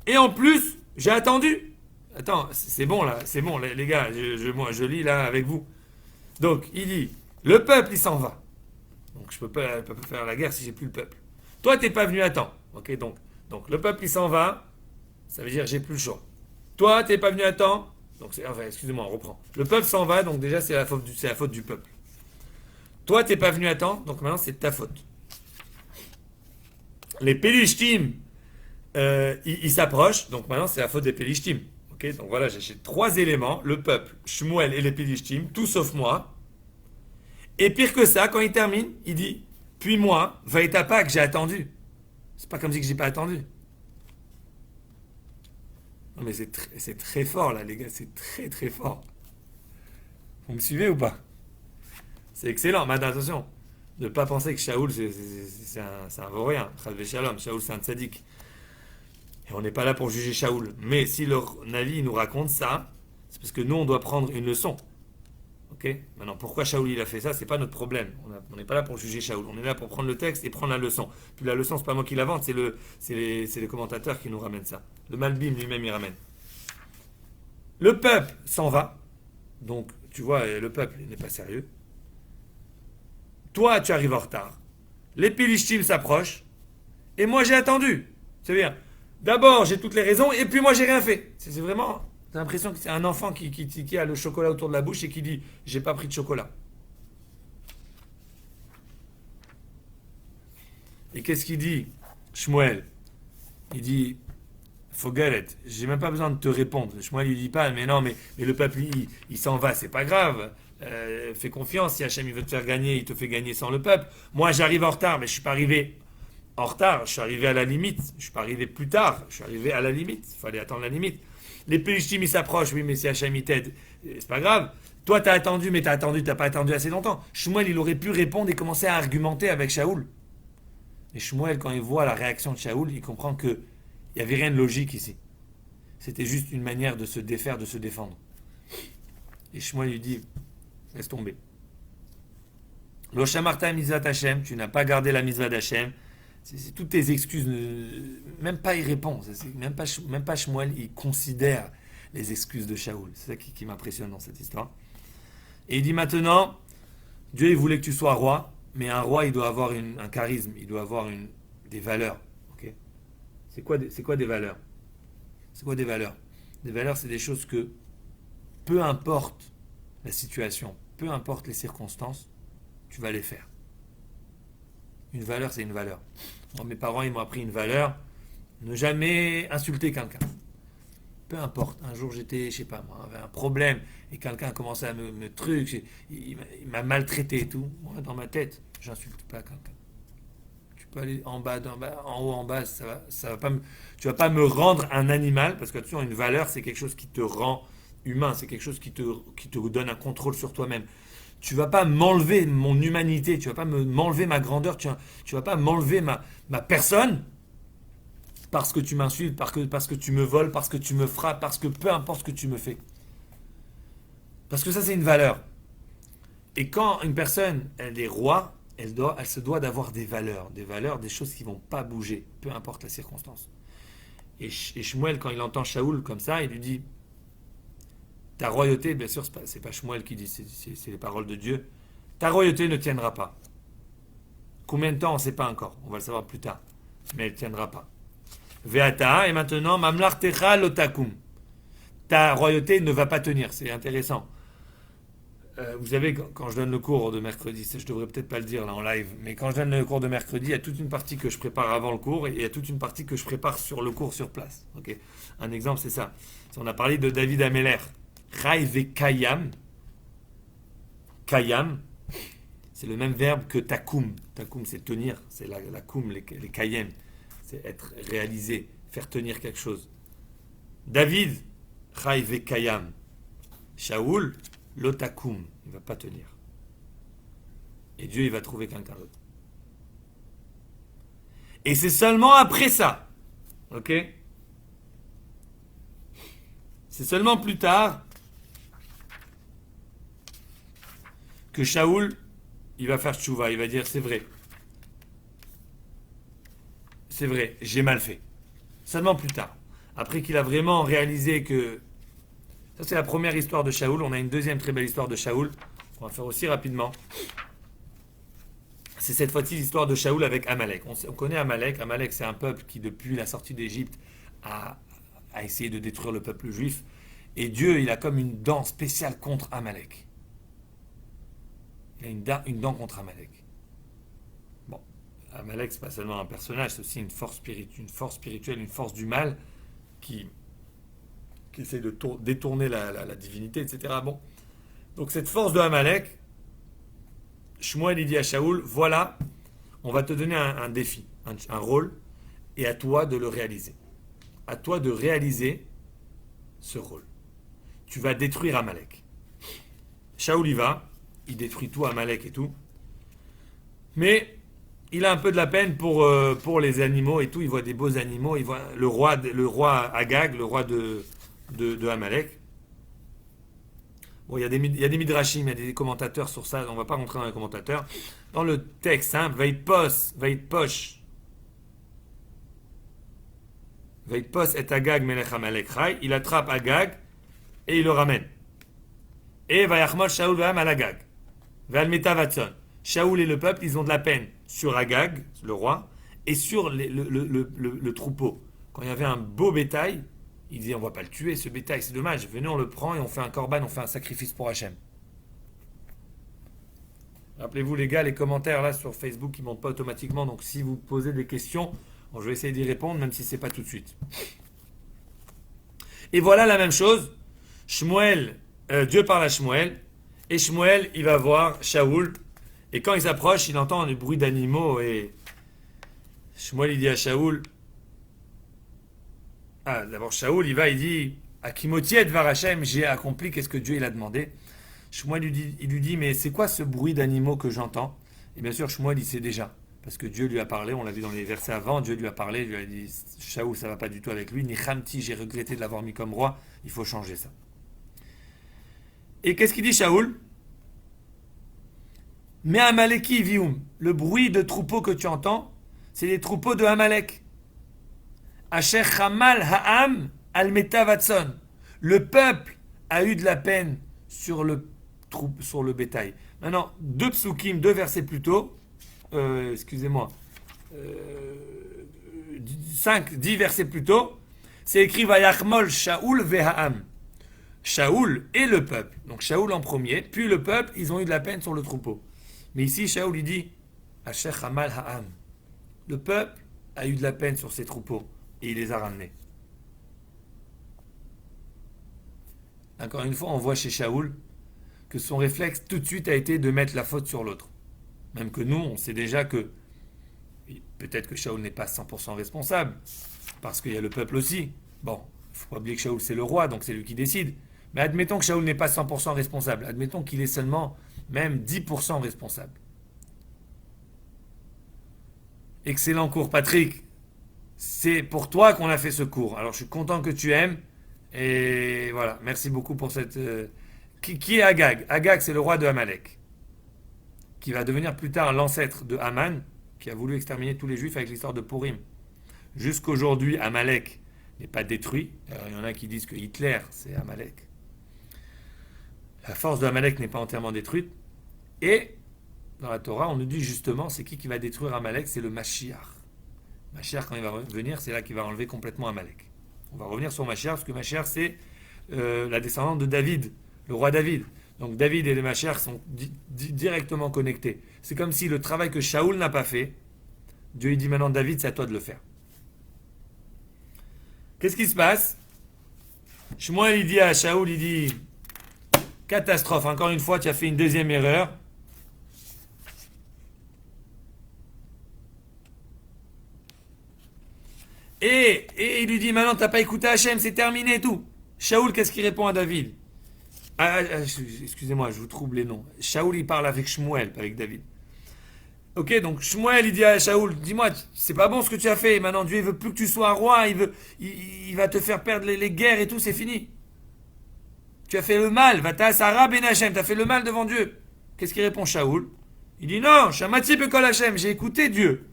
Et en plus, j'ai attendu. Attends, c'est bon là, c'est bon les gars, je lis là avec vous. Donc, il dit, le peuple, il s'en va. Donc je peux pas faire la guerre si j'ai plus le peuple. Toi, t'es pas venu à temps. Ok, donc le peuple il s'en va, ça veut dire j'ai plus le choix. Toi, t'es pas venu à temps, donc enfin, excusez-moi, on reprend. Le peuple s'en va, donc déjà c'est la faute du peuple. Toi, t'es pas venu à temps, donc maintenant c'est ta faute. Les Pélishtim, ils s'approchent, donc maintenant c'est la faute des Pélishtim. Ok, donc voilà, j'ai trois éléments, le peuple, Shmuel et les Pélishtim, tout sauf moi. Et pire que ça, quand il termine, il dit, puis moi, Vaïtapa, que j'ai attendu. C'est pas comme si que j'ai pas attendu. Non mais c'est très fort là, les gars, c'est très très fort. Vous me suivez ou pas? C'est excellent, mais attention, ne pas penser que Shaoul c'est un vaurien, Chalvé Shalom, Shaoul c'est un tzaddik. Et on n'est pas là pour juger Shaoul. Mais si leur Navi nous raconte ça, c'est parce que nous on doit prendre une leçon. Ok? Maintenant, pourquoi Shaoul il a fait ça, c'est pas notre problème. On n'est pas là pour juger Shaoul. On est là pour prendre le texte et prendre la leçon. Puis la leçon, c'est pas moi qui l'invente, c'est les commentateurs qui nous ramènent ça. Le Malbim lui-même il ramène. Le peuple s'en va. Donc, tu vois, le peuple n'est pas sérieux. Toi, tu arrives en retard. Les Pilishtim s'approchent. Et moi, j'ai attendu. C'est bien. D'abord, j'ai toutes les raisons. Et puis, moi, j'ai rien fait. C'est vraiment. T'as l'impression que c'est un enfant qui a le chocolat autour de la bouche et qui dit j'ai pas pris de chocolat. Et qu'est-ce qu'il dit, Shmuel? Il dit forget it, j'ai même pas besoin de te répondre. Shmuel lui dit pas mais non, mais le peuple il s'en va, c'est pas grave. Fais confiance, si Hachem il veut te faire gagner, il te fait gagner sans le peuple. Moi j'arrive en retard, mais je suis pas arrivé en retard, je suis arrivé à la limite. Je suis pas arrivé plus tard, je suis arrivé à la limite. Il fallait attendre la limite. Les Pélishtim ils s'approchent, oui mais si Hachem il t'aide, c'est pas grave. Toi t'as attendu, mais t'as pas attendu assez longtemps. Shmuel il aurait pu répondre et commencer à argumenter avec Shaoul. Et Shmuel quand il voit la réaction de Shaoul, il comprend que il n'y avait rien de logique ici. C'était juste une manière de se défaire, de se défendre. Et Shmuel lui dit, laisse tomber. Lo shamarta mitzvat Hashem, tu n'as pas gardé la mitzvah d'Hashem. C'est toutes tes excuses, même pas il répond. Même pas Shmuel, il considère les excuses de Shaoul. C'est ça qui m'impressionne dans cette histoire. Et il dit maintenant, Dieu il voulait que tu sois roi, mais un roi il doit avoir un charisme, il doit avoir des valeurs. Okay? C'est quoi des valeurs? C'est quoi des valeurs? Des valeurs, c'est des choses que, peu importe la situation, peu importe les circonstances, tu vas les faire. Une valeur, c'est une valeur. Moi, mes parents, ils m'ont appris une valeur, ne jamais insulter quelqu'un. Peu importe. Un jour, j'étais, je sais pas moi, avait un problème et quelqu'un a commencé à me truc, il m'a maltraité et tout. Moi, dans ma tête, j'insulte pas quelqu'un. Tu peux aller en bas, en haut, en bas, ça va pas tu vas pas me rendre un animal, parce que attention, une valeur, c'est quelque chose qui te rend humain, c'est quelque chose qui te donne un contrôle sur toi-même. Tu vas pas m'enlever mon humanité, tu vas pas m'enlever ma grandeur, tu vas pas m'enlever ma personne parce que tu m'insultes, parce que tu me voles, parce que tu me frappes, parce que peu importe ce que tu me fais. Parce que ça, c'est une valeur. Et quand une personne, elle est roi, elle se doit d'avoir des valeurs, des choses qui vont pas bouger, peu importe la circonstance. Et Shmuel, quand il entend Shaoul comme ça, il lui dit, ta royauté, bien sûr, c'est pas Shmuel qui dit, c'est les paroles de Dieu, ta royauté ne tiendra pas. Combien de temps, on ne sait pas encore, on va le savoir plus tard, mais elle ne tiendra pas. Veata, et maintenant, mamlartecha lotakum. Ta royauté ne va pas tenir, c'est intéressant. Vous savez, quand je donne le cours de mercredi, je devrais peut-être pas le dire là en live, mais quand je donne le cours de mercredi, il y a toute une partie que je prépare avant le cours et il y a toute une partie que je prépare sur le cours sur place. Okay. Un exemple, c'est ça. On a parlé de David Ameler. Chai ve kayam. Kayam, c'est le même verbe que takum. Takum, c'est tenir. C'est la kum, les kayem. C'est être réalisé, faire tenir quelque chose. David, chai ve kayam. Shaoul, l'otakum, il ne va pas tenir. Et Dieu, il va trouver quelqu'un d'autre. Et c'est seulement après ça, ok? C'est seulement plus tard que Shaoul, il va faire tchouva, il va dire c'est vrai, j'ai mal fait. Seulement plus tard, après qu'il a vraiment réalisé que ça, c'est la première histoire de Shaoul. On a une deuxième très belle histoire de Shaoul qu'on va faire aussi rapidement. C'est cette fois-ci l'histoire de Shaoul avec Amalek. On connaît Amalek. Amalek, c'est un peuple qui, depuis la sortie d'Égypte, a, a essayé de détruire le peuple juif. Et Dieu, il a comme une dent spéciale contre Amalek. Il a une dent contre Amalek. Bon, Amalek, c'est pas seulement un personnage, c'est aussi une force spirituelle, une force du mal qui essaie de détourner la divinité, etc. Bon, donc cette force de Amalek, Shmuel il dit à Shaoul, voilà, on va te donner un défi, un rôle, et à toi de le réaliser. À toi de réaliser ce rôle. Tu vas détruire Amalek. Shaoul y va, il détruit tout, Amalek et tout. Mais il a un peu de la peine pour les animaux et tout. Il voit des beaux animaux. Il voit le roi Agag, le roi de Amalek. Bon, il y a des midrashim, il y a des commentateurs sur ça. On ne va pas rentrer dans les commentateurs. Dans le texte, Vaitposh et Agag melech Amalek chai. Il attrape Agag et il le ramène. Et Vayachmol Shaoul ve'am al Agag. Ve'al metavatson. Shaoul et le peuple, ils ont de la peine sur Agag, le roi, et sur le troupeau. Quand il y avait un beau bétail, il disait on ne va pas le tuer, ce bétail, c'est dommage. Venez, on le prend et on fait un korban, on fait un sacrifice pour Hachem. Rappelez-vous les gars, les commentaires là sur Facebook, ils ne montent pas automatiquement. Donc si vous posez des questions, bon, je vais essayer d'y répondre, même si ce n'est pas tout de suite. Et voilà la même chose. Dieu parle à Shmuel. Et Shmuel, il va voir Shaoul. Et quand il s'approche, il entend des bruits d'animaux. Et Shmuel, il dit à Shaoul. D'abord, Shaoul, il dit Akimotiet var Hashem, j'ai accompli, qu'est-ce que Dieu il a demandé. Shmuel il lui dit mais c'est quoi ce bruit d'animaux que j'entends? Et bien sûr, Shmuel, il sait déjà. Parce que Dieu lui a parlé, on l'a vu dans les versets avant, Dieu lui a parlé, lui a dit Shaoul, ça va pas du tout avec lui. Nichamti, j'ai regretté de l'avoir mis comme roi, il faut changer ça. Et qu'est-ce qu'il dit Shaoul? Mais Amaleki vium, le bruit de troupeaux que tu entends, c'est les troupeaux de Amalek. Asher chamal ha'am al metavatson. Le peuple a eu de la peine sur le bétail. Maintenant, 2 versets plus tôt, 10 versets plus tôt, c'est écrit Vayachmol Shaoul ve'ha'am. Shaoul et le peuple. Donc Shaoul en premier, puis le peuple, ils ont eu de la peine sur le troupeau. Mais ici, Shaoul il dit Asher chamal ha'am. Le peuple a eu de la peine sur ses troupeaux et il les a ramenés. Encore une fois, on voit chez Shaoul que son réflexe tout de suite a été de mettre la faute sur l'autre. Même que nous, on sait déjà que peut-être que Shaoul n'est pas 100% responsable, parce qu'il y a le peuple aussi. Bon, il ne faut pas oublier que Shaoul c'est le roi, donc c'est lui qui décide. Mais admettons que Shaoul n'est pas 100% responsable. Admettons qu'il est seulement même 10% responsable. Excellent cours, Patrick. C'est pour toi qu'on a fait ce cours. Alors je suis content que tu aimes. Et voilà, merci beaucoup pour cette... Qui est Agag? Agag, c'est le roi de Amalek, qui va devenir plus tard l'ancêtre de Haman, qui a voulu exterminer tous les juifs avec l'histoire de Purim. Jusqu'aujourd'hui, Amalek n'est pas détruit. Alors, il y en a qui disent que Hitler, c'est Amalek. La force de Amalek n'est pas entièrement détruite. Et dans la Torah, on nous dit justement, c'est qui va détruire Amalek? C'est le Mashiach. Mashiach, quand il va revenir, c'est là qu'il va enlever complètement Amalek. On va revenir sur Mashiach, parce que Mashiach, c'est la descendante de David, le roi David. Donc David et le Mashiach sont directement connectés. C'est comme si le travail que Shaoul n'a pas fait, Dieu lui dit maintenant, David, c'est à toi de le faire. Qu'est-ce qui se passe? Shmuel, il dit à Shaoul, il dit, catastrophe, encore une fois, tu as fait une deuxième erreur. Et il lui dit, maintenant, tu n'as pas écouté Hachem, c'est terminé et tout. Shaoul, qu'est-ce qu'il répond à David? Excusez-moi, je vous trouble les noms. Shaoul, il parle avec Shmuel, pas avec David. Ok, donc Shmuel, il dit à Shaoul, dis-moi, c'est pas bon ce que tu as fait. Maintenant, Dieu, il veut plus que tu sois un roi. Il va te faire perdre les guerres et tout, c'est fini. Tu as fait le mal. Vata Sarah ben Hashem, tu as fait le mal devant Dieu. Qu'est-ce qu'il répond Shaoul? Il dit non, Shamati bekol Hashem, j'ai écouté Dieu.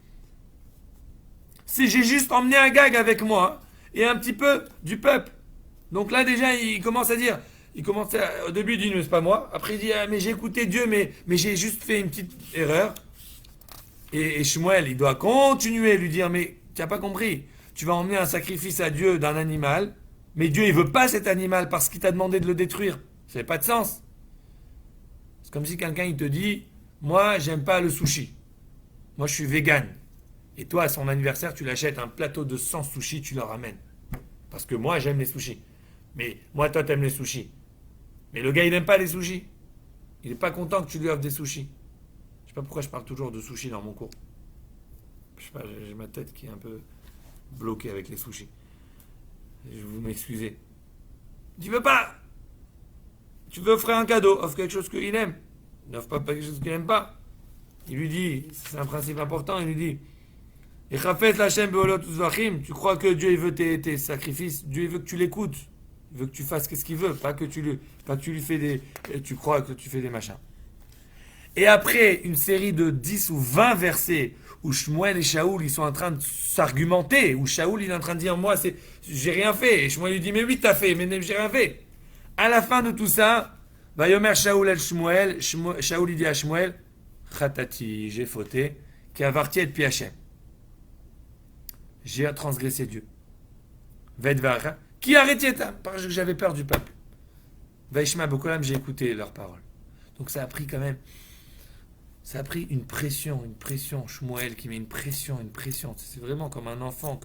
Si j'ai juste emmené un gag avec moi et un petit peu du peuple. Donc là, déjà, il commence à dire. Au début, il dit, mais c'est pas moi. Après, il dit, mais j'ai écouté Dieu, mais j'ai juste fait une petite erreur. Et Shmuel, il doit continuer à lui dire, mais tu n'as pas compris, tu vas emmener un sacrifice à Dieu d'un animal, mais Dieu, il veut pas cet animal parce qu'il t'a demandé de le détruire. Ça n'a pas de sens. C'est comme si quelqu'un, il te dit, moi, j'aime pas le sushi. Moi, je suis vegan. Et toi, à son anniversaire, tu l'achètes un plateau de 100 sushis, tu le ramènes. Parce que moi, j'aime les sushis. Mais moi, toi, t'aimes les sushis. Mais le gars, il n'aime pas les sushis. Il n'est pas content que tu lui offres des sushis. Je sais pas pourquoi je parle toujours de sushis dans mon cours. Je sais pas, j'ai ma tête qui est un peu bloquée avec les sushis. Je vous m'excuser. Tu veux pas. Tu veux offrir un cadeau, offre quelque chose qu'il aime. N'offre pas quelque chose qu'il n'aime pas. Il lui dit, c'est un principe important, il lui dit, et Chafet Lachem Beolot Uzvachim, tu crois que Dieu il veut tes sacrifices, Dieu il veut que tu l'écoutes, il veut que tu fasses ce qu'il veut, pas que tu lui fais des, tu crois que tu fais des machins. Et après une série de 10 ou 20 versets où Shmuel et Shaoul ils sont en train de s'argumenter, où Shaoul il est en train de dire moi j'ai rien fait, et Shmuel lui dit mais oui t'as fait, mais j'ai rien fait. À la fin de tout ça, Vayomer Shaoul el Shmuel, Shaoul il dit à Shmuel, Chatati, j'ai fauté, qui a varti et pi Hachem. J'ai transgressé Dieu. Vedvar, qui arrêtait parce que j'avais peur du peuple. Vaishma Bokolam, j'ai écouté leurs paroles. Donc ça a pris quand même, ça a pris une pression, Shmuel qui met une pression. C'est vraiment comme un enfant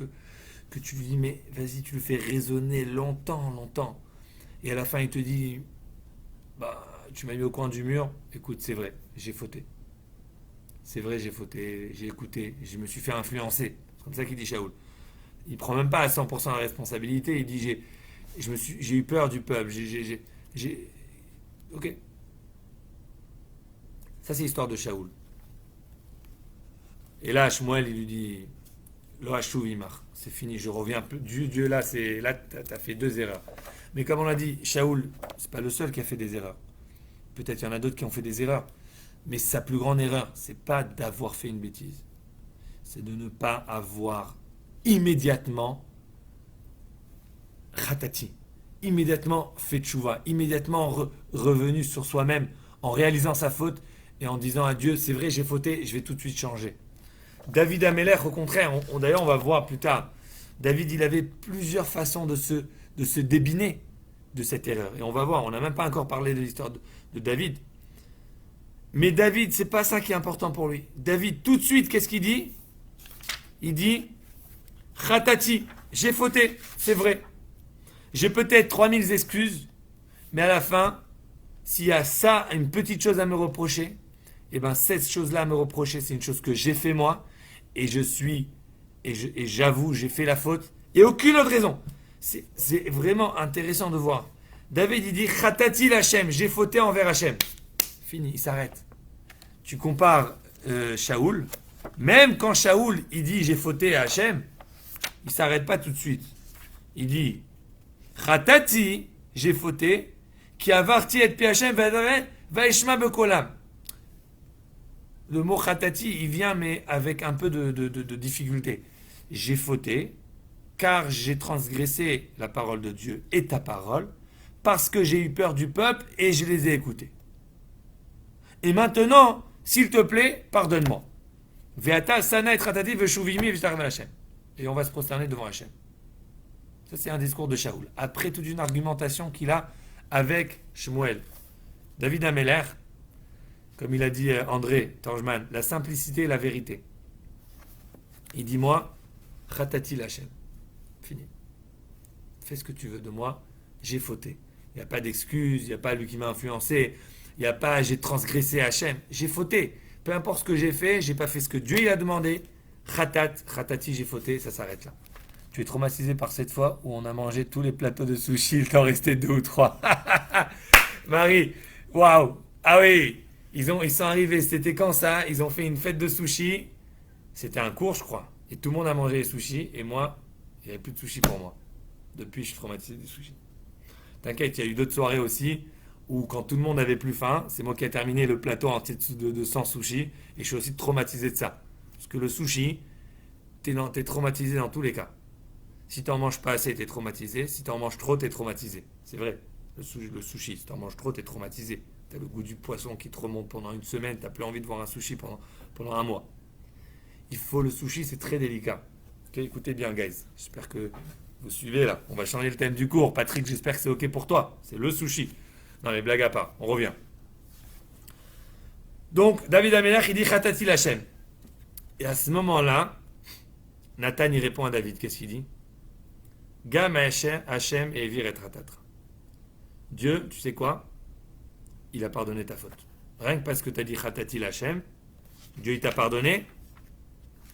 que tu lui dis, mais vas-y, tu le fais raisonner longtemps. Et à la fin, il te dit, bah, tu m'as mis au coin du mur, écoute, c'est vrai, j'ai fauté. C'est vrai, j'ai fauté, j'ai écouté, je me suis fait influencer. C'est comme ça qu'il dit Shaoul. Il prend même pas à 100% la responsabilité, il dit, j'ai eu peur du peuple, ok. Ça, c'est l'histoire de Shaoul. Et là, Shmuel, il lui dit, Lo hashuv imach, c'est fini, je reviens plus. Dieu là, t'as fait 2 erreurs. Mais comme on l'a dit, Shaoul, c'est pas le seul qui a fait des erreurs. Peut-être il y en a d'autres qui ont fait des erreurs. Mais sa plus grande erreur, c'est pas d'avoir fait une bêtise. C'est de ne pas avoir immédiatement ratati, immédiatement fait tchouva, immédiatement revenu sur soi-même en réalisant sa faute et en disant à Dieu, c'est vrai, j'ai fauté, je vais tout de suite changer. David Amelech, au contraire, d'ailleurs on va voir plus tard, David il avait plusieurs façons de se débiner de cette erreur. Et on va voir, on n'a même pas encore parlé de l'histoire de David. Mais David, c'est pas ça qui est important pour lui. David, tout de suite, qu'est-ce qu'il dit? Il dit, Khatati, j'ai fauté, c'est vrai. J'ai peut-être 3000 excuses, mais à la fin, s'il y a ça, une petite chose à me reprocher, et bien cette chose-là à me reprocher, c'est une chose que j'ai fait moi, et j'avoue, j'ai fait la faute, et aucune autre raison. C'est vraiment intéressant de voir. David, il dit, Khatati l'Hachem, j'ai fauté envers Hachem. Fini, il s'arrête. Tu compares Shaoul, même quand Shaoul, il dit, j'ai fauté à Hachem, il s'arrête pas tout de suite. Il dit, Khatati, j'ai fauté, qui a varti et pi Hachem vaishma bekolam. Le mot Khatati, il vient, mais avec un peu de difficulté. J'ai fauté, car j'ai transgressé la parole de Dieu et ta parole, parce que j'ai eu peur du peuple et je les ai écoutés. Et maintenant, s'il te plaît, pardonne-moi. Ve'ata sana et ratati ve'shuvimi ve'shtarve Hachem. Et on va se prosterner devant Hachem. Ça, c'est un discours de Shaoul. Après toute une argumentation qu'il a avec Shmuel. David Amelech, comme il a dit André Tangeman, la simplicité et la vérité. Il dit, moi, Khatati l'Hachem. Fini. Fais ce que tu veux de moi, j'ai fauté. Il n'y a pas d'excuse, il n'y a pas lui qui m'a influencé, il n'y a pas j'ai transgressé Hachem. J'ai fauté. Peu importe ce que j'ai fait, j'ai pas fait ce que Dieu il a demandé. Khatati, j'ai fauté, ça s'arrête là. Tu es traumatisé par cette fois où on a mangé tous les plateaux de sushi, il t'en restait 2 ou 3. Marie, waouh, ah oui, ils sont arrivés, c'était quand ça? Ils ont fait une fête de sushi, c'était un cours je crois, et tout le monde a mangé les sushis, et moi, il n'y avait plus de sushis pour moi. Depuis, je suis traumatisé des sushis. T'inquiète, il y a eu d'autres soirées aussi, où quand tout le monde avait plus faim, c'est moi qui ai terminé le plateau entier de 100 sushis, et je suis aussi traumatisé de ça. Parce que le sushi, t'es traumatisé dans tous les cas. Si t'en manges pas assez, t'es traumatisé. Si t'en manges trop, t'es traumatisé. C'est vrai. Le sushi, si t'en manges trop, t'es traumatisé. T'as le goût du poisson qui te remonte pendant une semaine. T'as plus envie de voir un sushi pendant un mois. il faut le sushi, c'est très délicat. Ok, écoutez bien, guys. J'espère que vous suivez là. On va changer le thème du cours. Patrick, j'espère que c'est ok pour toi. C'est le sushi. Non, mais blague à part. On revient. Donc, David Amelech, il dit Khatati Hashem. Et à ce moment-là, Nathan, il répond à David. Qu'est-ce qu'il dit? Gam Hashem et Evir et Ratatra. Dieu, tu sais quoi? Il a pardonné ta faute. Rien que parce que tu as dit Khatati Hashem, Dieu il t'a pardonné.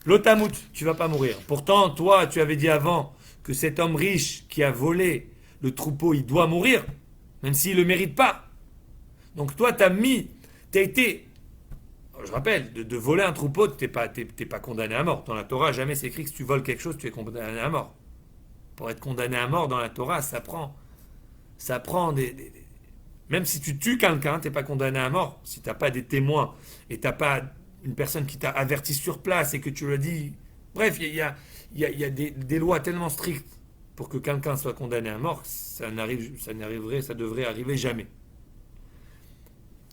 L'otamout, tu vas pas mourir. Pourtant, toi, tu avais dit avant que cet homme riche qui a volé le troupeau, il doit mourir, même s'il ne le mérite pas. Donc toi, tu as été, je rappelle, de voler un troupeau, tu n'es pas condamné à mort. Dans la Torah, jamais c'est écrit que si tu voles quelque chose, tu es condamné à mort. Pour être condamné à mort dans la Torah, ça prend même si tu tues quelqu'un, tu n'es pas condamné à mort. Si tu n'as pas des témoins et tu n'as pas une personne qui t'a averti sur place et que tu le dis. Bref, il y a des lois tellement strictes pour que quelqu'un soit condamné à mort, ça devrait arriver jamais.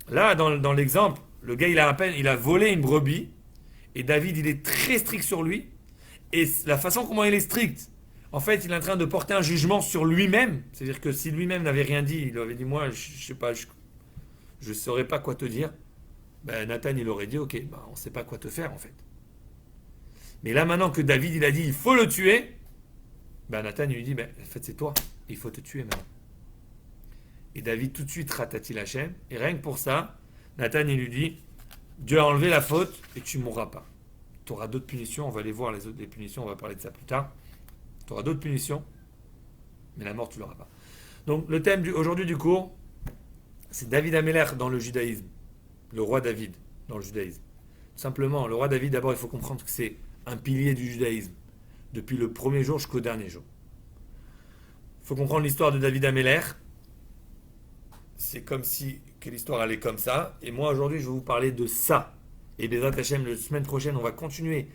Là, dans l'exemple, le gars, il a volé une brebis et David, il est très strict sur lui. Et la façon comment il est strict, en fait, il est en train de porter un jugement sur lui-même. C'est-à-dire que si lui-même n'avait rien dit, il avait dit, moi, je sais pas, je saurais pas quoi te dire. Ben, Nathan, il aurait dit, ok, ben, on ne sait pas quoi te faire, en fait. Mais là, maintenant que David, il a dit, il faut le tuer, ben, Nathan, il lui dit, ben, en fait, c'est toi, il faut te tuer maintenant. Et David, tout de suite, ratati Hashem. Et rien que pour ça, Nathan, il lui dit, Dieu a enlevé la faute et tu ne mourras pas. Tu auras d'autres punitions, on va aller voir les autres punitions, on va parler de ça plus tard. Tu auras d'autres punitions, mais la mort, tu ne l'auras pas. Donc, le thème aujourd'hui du cours, c'est David Amelech dans le judaïsme. Le roi David dans le judaïsme. Tout simplement, le roi David, d'abord, il faut comprendre que c'est un pilier du judaïsme, depuis le premier jour jusqu'au dernier jour. Il faut comprendre l'histoire de David Amelech. C'est comme si que l'histoire allait comme ça. Et moi, aujourd'hui, je vais vous parler de ça. Et Bezrat Hashem, la semaine prochaine, on va continuer.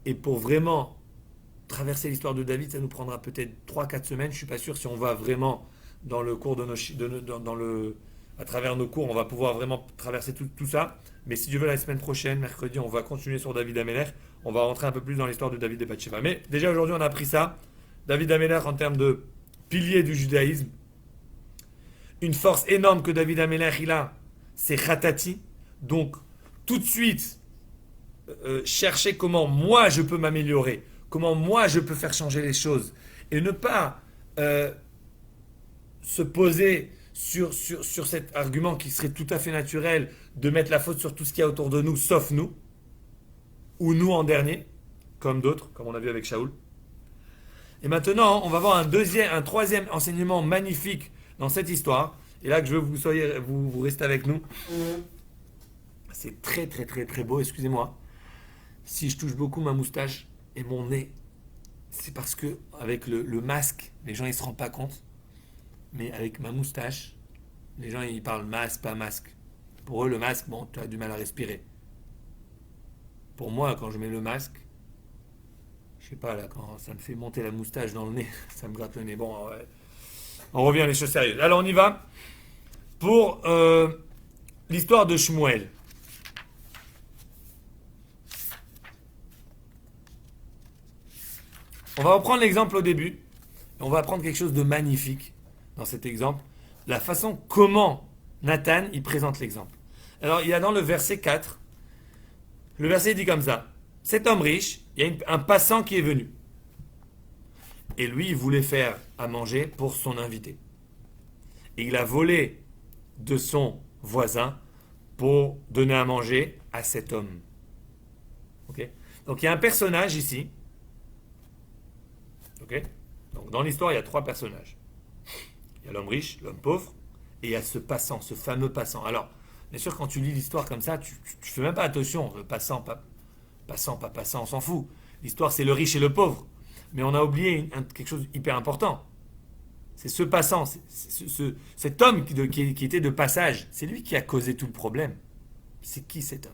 Et pour vraiment traverser l'histoire de David, ça nous prendra peut-être 3-4 semaines. Je ne suis pas sûr si on va vraiment dans le cours à travers nos cours, on va pouvoir vraiment traverser tout ça. Mais si Dieu veut, la semaine prochaine, mercredi, on va continuer sur David Amelech. On va rentrer un peu plus dans l'histoire de David et Bathsheba. Mais déjà aujourd'hui, on a appris ça. David Amelech en termes de pilier du judaïsme. Une force énorme que David Amelech il a, c'est Khatati. Donc, tout de suite, chercher comment moi je peux m'améliorer, comment moi je peux faire changer les choses. Et ne pas se poser sur cet argument qui serait tout à fait naturel de mettre la faute sur tout ce qu'il y a autour de nous, sauf nous, ou nous en dernier, comme d'autres, comme on a vu avec Shaoul. Et maintenant, on va voir un troisième enseignement magnifique dans cette histoire. Et là que je veux que vous restez avec nous. C'est très très très très beau, excusez-moi. Si je touche beaucoup ma moustache et mon nez, c'est parce que avec le masque, les gens ils se rendent pas compte. Mais avec ma moustache, les gens ils parlent masque, pas masque. Pour eux, le masque, bon, tu as du mal à respirer. Pour moi, quand je mets le masque, je sais pas, là, quand ça me fait monter la moustache dans le nez, ça me gratte le nez. Bon, ouais. On revient à les choses sérieuses. Alors, on y va pour l'histoire de Shmuel. On va reprendre l'exemple au début. On va apprendre quelque chose de magnifique dans cet exemple. La façon comment Nathan il présente l'exemple. Alors, il y a dans le verset 4, le verset dit comme ça. Cet homme riche, il y a un passant qui est venu. Et lui, il voulait faire à manger pour son invité. Et il a volé de son voisin pour donner à manger à cet homme. Okay. Donc, il y a un personnage ici. Okay. Donc, dans l'histoire, il y a 3 personnages. Il y a l'homme riche, l'homme pauvre, et il y a ce passant, ce fameux passant. Alors, bien sûr, quand tu lis l'histoire comme ça, tu fais même pas attention. Le passant, pas passant, on s'en fout. L'histoire, c'est le riche et le pauvre. Mais on a oublié quelque chose hyper important. C'est ce passant, cet homme qui était de passage. C'est lui qui a causé tout le problème. C'est qui cet homme?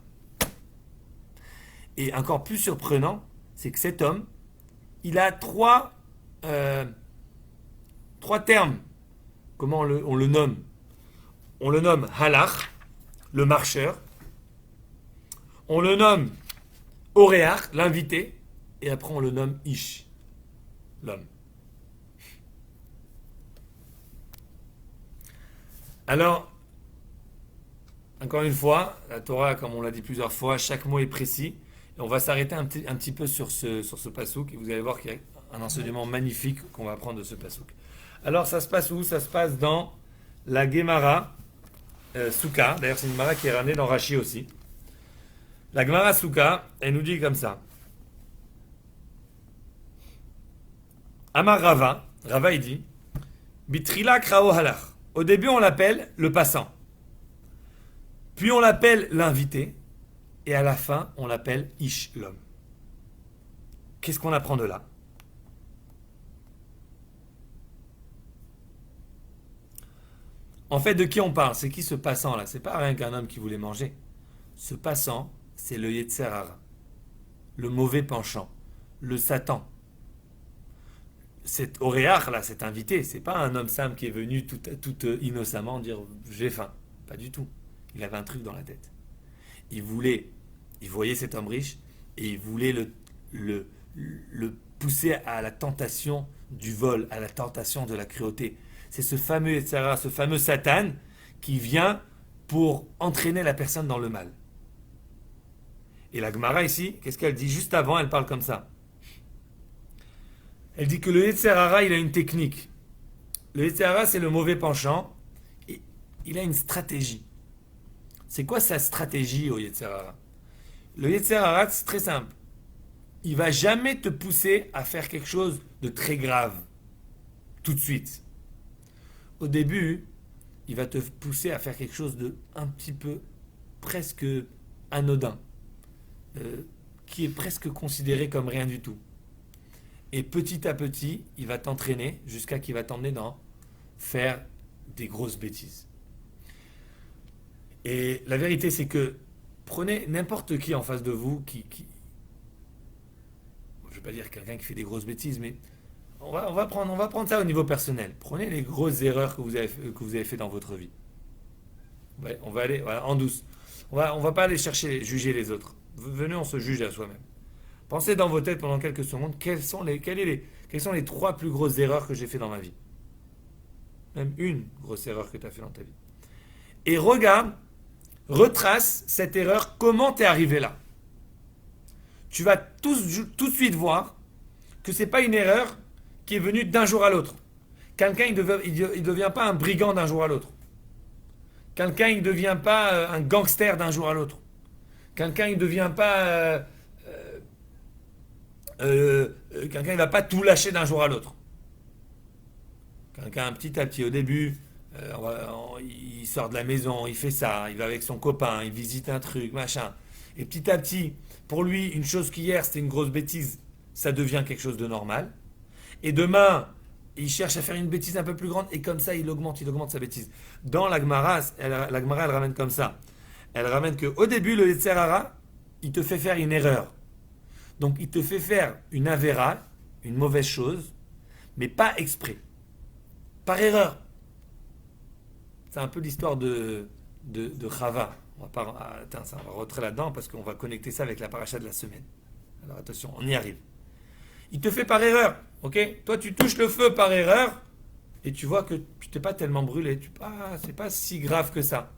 Et encore plus surprenant, c'est que cet homme, il a 3 termes. Comment on le nomme? On le nomme halach, le marcheur. On le nomme Oréach, l'invité, et après on le nomme Ish, l'homme. Alors, encore une fois, la Torah, comme on l'a dit plusieurs fois, chaque mot est précis. Et on va s'arrêter un petit peu sur ce pasouk. Et vous allez voir qu'il y a un enseignement magnifique qu'on va apprendre de ce pasouk. Alors, ça se passe où? Ça se passe dans la Gemara Souka. D'ailleurs, c'est une Gemara qui est ramenée dans Rashi aussi. La Gemara Souka, elle nous dit comme ça. Amar Rava, Rava il dit, Bitrila krao halach. Au début, on l'appelle le passant. Puis on l'appelle l'invité. Et à la fin, on l'appelle Ish, l'homme. Qu'est-ce qu'on apprend de là? En fait, de qui on parle? C'est qui ce passant là? C'est pas rien qu'un homme qui voulait manger. Ce passant, c'est le Yetzer Hara, le mauvais penchant, le Satan. Cet Oréach là, cet invité, c'est pas un homme simple qui est venu tout innocemment dire j'ai faim. Pas du tout. Il avait un truc dans la tête. Il voulait, il voyait cet homme riche et il voulait le, le pousser à la tentation du vol, à la tentation de la cruauté. C'est ce fameux Yetzirah, ce fameux Satan qui vient pour entraîner la personne dans le mal. Et la Gemara ici, qu'est-ce qu'elle dit? Juste avant, elle parle comme ça. Elle dit que le Yetzirah, il a une technique. Le Yetzirah, c'est le mauvais penchant. Et il a une stratégie. C'est quoi sa stratégie au Yetzirah? Le Yetzirah, c'est très simple. Il va jamais te pousser à faire quelque chose de très grave. Tout de suite. Au début, il va te pousser à faire quelque chose de un petit peu presque anodin. Qui est presque considéré comme rien du tout. Et petit à petit, il va t'entraîner jusqu'à qu'il va t'emmener dans faire des grosses bêtises. Et la vérité, c'est que prenez n'importe qui en face de vous je ne vais pas dire quelqu'un qui fait des grosses bêtises, mais on va prendre ça au niveau personnel. Prenez les grosses erreurs que vous avez fait dans votre vie. Ouais, on va aller voilà, en douce. On va pas aller juger les autres. Venez, on se juge à soi-même. Pensez dans vos têtes pendant quelques secondes quelles sont les 3 plus grosses erreurs que j'ai fait dans ma vie. Même une grosse erreur que tu as fait dans ta vie. Et regarde, retrace cette erreur, comment tu es arrivé là. Tu vas tout de suite voir que ce n'est pas une erreur qui est venue d'un jour à l'autre. Quelqu'un, il ne devient pas un brigand d'un jour à l'autre. Quelqu'un, il ne devient pas un gangster d'un jour à l'autre. Quelqu'un, il ne devient pas... quelqu'un, il ne va pas tout lâcher d'un jour à l'autre. Quelqu'un, petit à petit, au début, il sort de la maison, il fait ça, il va avec son copain, il visite un truc, machin. Et petit à petit, pour lui, une chose qu'hier, c'était une grosse bêtise, ça devient quelque chose de normal. Et demain, il cherche à faire une bêtise un peu plus grande, et comme ça, il augmente sa bêtise. Dans la Gemara, elle ramène comme ça. Elle ramène qu'au début, le Yetzer Hara, il te fait faire une erreur. Donc, il te fait faire une avéra, une mauvaise chose, mais pas exprès. Par erreur. C'est un peu l'histoire de Chava. On va rentrer là-dedans parce qu'on va connecter ça avec la paracha de la semaine. Alors attention, on y arrive. Il te fait par erreur, ok? Toi, tu touches le feu par erreur et tu vois que tu t'es pas tellement brûlé. C'est pas si grave que ça.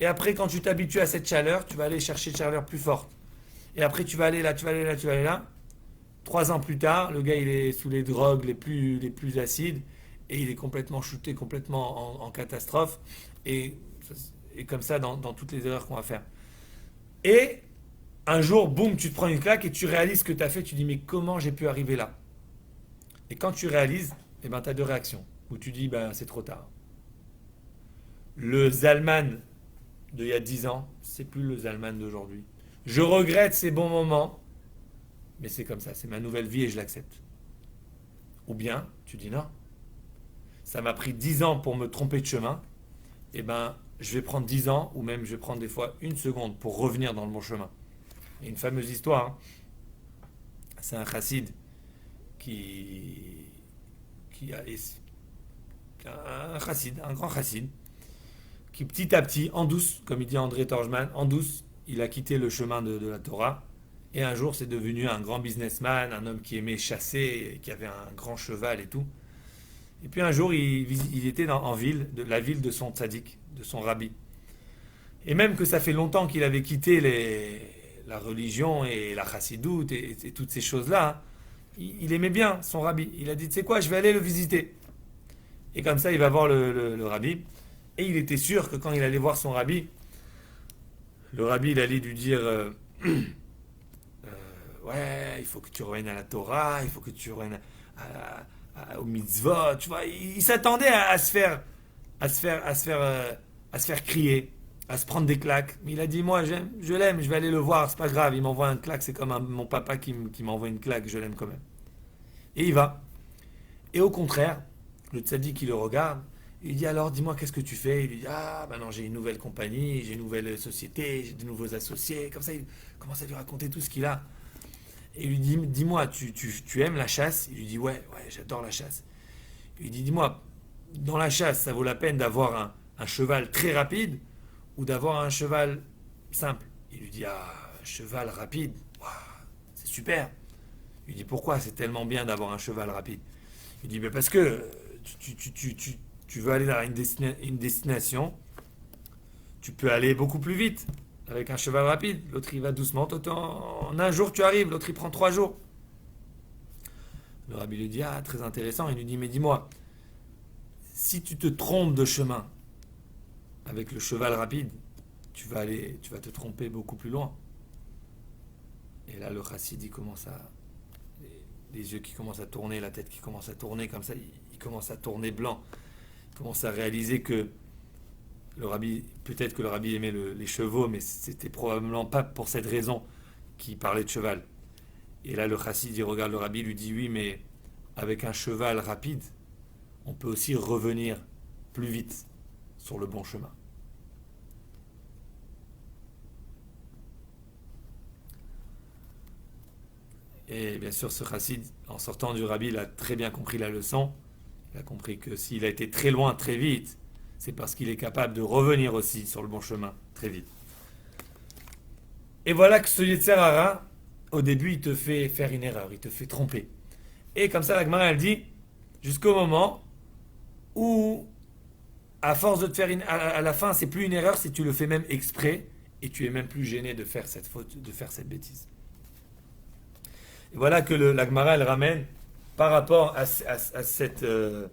Et après, quand tu t'habitues à cette chaleur, tu vas aller chercher une chaleur plus forte. Et après, tu vas aller là, tu vas aller là, tu vas aller là. 3 ans plus tard, le gars, il est sous les drogues les plus acides et il est complètement shooté, complètement en catastrophe. Et comme ça, dans toutes les erreurs qu'on va faire. Et un jour, boum, tu te prends une claque et tu réalises ce que tu as fait. Tu dis, mais comment j'ai pu arriver là? Et quand tu réalises, tu as 2 réactions. Où tu dis, c'est trop tard. Le Zalman d'il y a 10 ans, c'est plus le Zalman d'aujourd'hui. Je regrette ces bons moments, mais c'est comme ça, c'est ma nouvelle vie et je l'accepte. Ou bien, tu dis non. Ça m'a pris 10 ans pour me tromper de chemin, je vais prendre 10 ans, ou même je vais prendre des fois 1 seconde pour revenir dans le bon chemin. Il y a une fameuse histoire, hein. C'est un chassid un grand chassid, qui petit à petit, en douce, comme il dit André Torjman, en douce, il a quitté le chemin de la Torah Et un jour, c'est devenu un grand businessman, un homme qui aimait chasser, qui avait un grand cheval et tout. Et puis un jour, il était en ville, de la ville de son tzaddik, de son rabbi. Et même que ça fait longtemps qu'il avait quitté la religion et la chassidoute et toutes ces choses-là, hein, il aimait bien son rabbi. Il a dit, tu sais quoi, je vais aller le visiter. Et comme ça, il va voir le rabbi. Et il était sûr que quand il allait voir son rabbi, le rabbi, il allait lui dire, ouais, il faut que tu reviennes à la Torah, il faut que tu reviennes au mitzvot, tu vois. Il s'attendait à se faire crier, à se prendre des claques. Mais il a dit, moi, je l'aime, je vais aller le voir, c'est pas grave. Il m'envoie un claque, c'est comme mon papa qui m'envoie une claque, je l'aime quand même. Et il va. Et au contraire, le tzaddik qui le regarde, il dit alors dis-moi qu'est-ce que tu fais. Il lui dit ah ben non j'ai une nouvelle compagnie, j'ai une nouvelle société, j'ai de nouveaux associés. Comme ça il commence à lui raconter tout ce qu'il a. Et il lui dit dis-moi tu aimes la chasse. Il lui dit ouais j'adore la chasse. Il lui dit dis-moi dans la chasse ça vaut la peine d'avoir un cheval très rapide ou d'avoir un cheval simple. Il lui dit ah un cheval rapide, waouh, c'est super. Il lui dit pourquoi c'est tellement bien d'avoir un cheval rapide. Il dit mais parce que tu veux aller dans une destination, tu peux aller beaucoup plus vite avec un cheval rapide. L'autre il va doucement, en un jour tu arrives, l'autre il prend 3 jours. Le rabbi lui dit ah très intéressant. Il lui dit mais dis-moi, si tu te trompes de chemin avec le cheval rapide, tu vas te tromper beaucoup plus loin. Et là le chassid il commence à les yeux qui commencent à tourner, la tête qui commence à tourner comme ça, il commence à tourner blanc. Il commence à réaliser que le rabbi, peut-être que le rabbi aimait les chevaux, mais c'était probablement pas pour cette raison qu'il parlait de cheval. Et là, le chassid, il regarde le rabbi, il lui dit oui, mais avec un cheval rapide, on peut aussi revenir plus vite sur le bon chemin. Et bien sûr, ce chassid, en sortant du rabbi, il a très bien compris la leçon. Il a compris que s'il a été très loin, très vite, c'est parce qu'il est capable de revenir aussi sur le bon chemin, très vite. Et voilà que ce Yetzer Hara, au début, il te fait faire une erreur, il te fait tromper. Et comme ça, la Gemara, elle dit, jusqu'au moment où, à force de te faire à la fin, c'est plus une erreur, si tu le fais même exprès, et tu es même plus gêné de faire cette faute, de faire cette bêtise. Et voilà que la Gemara, elle ramène par rapport à cette... Attends,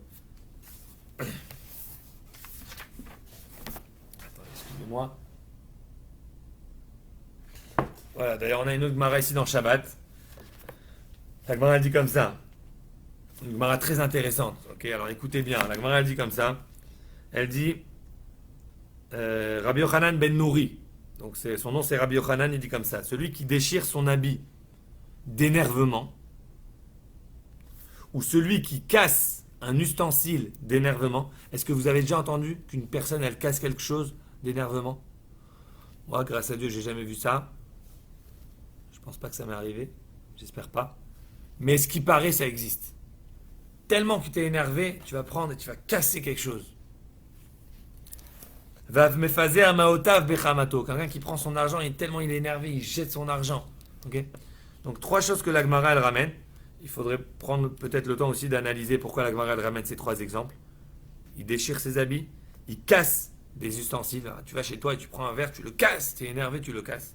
excusez-moi. Voilà, d'ailleurs, on a une autre Gemara ici dans Shabbat. La Gemara, elle dit comme ça. Une Gemara très intéressante. Ok, alors écoutez bien. La Gemara, elle dit comme ça. Elle dit Rabbi Yochanan ben Nouri. Donc son nom, c'est Rabbi Yochanan. Il dit comme ça. Celui qui déchire son habit d'énervement, ou celui qui casse un ustensile d'énervement. Est-ce que vous avez déjà entendu qu'une personne, elle casse quelque chose d'énervement? Moi, grâce à Dieu, j'ai jamais vu ça. Je pense pas que ça m'est arrivé. J'espère pas. Mais ce qui paraît, ça existe. Tellement que tu es énervé, tu vas prendre et tu vas casser quelque chose. Vav mefazer amaotav bechamato. Quelqu'un qui prend son argent, tellement il est énervé, il jette son argent. Ok? Donc 3 choses que la Gemara, elle ramène. Il faudrait prendre peut-être le temps aussi d'analyser pourquoi la Gemara, elle ramène ces 3 exemples. Il déchire ses habits, il casse des ustensiles. Alors, tu vas chez toi et tu prends un verre, tu le casses, tu es énervé, tu le casses.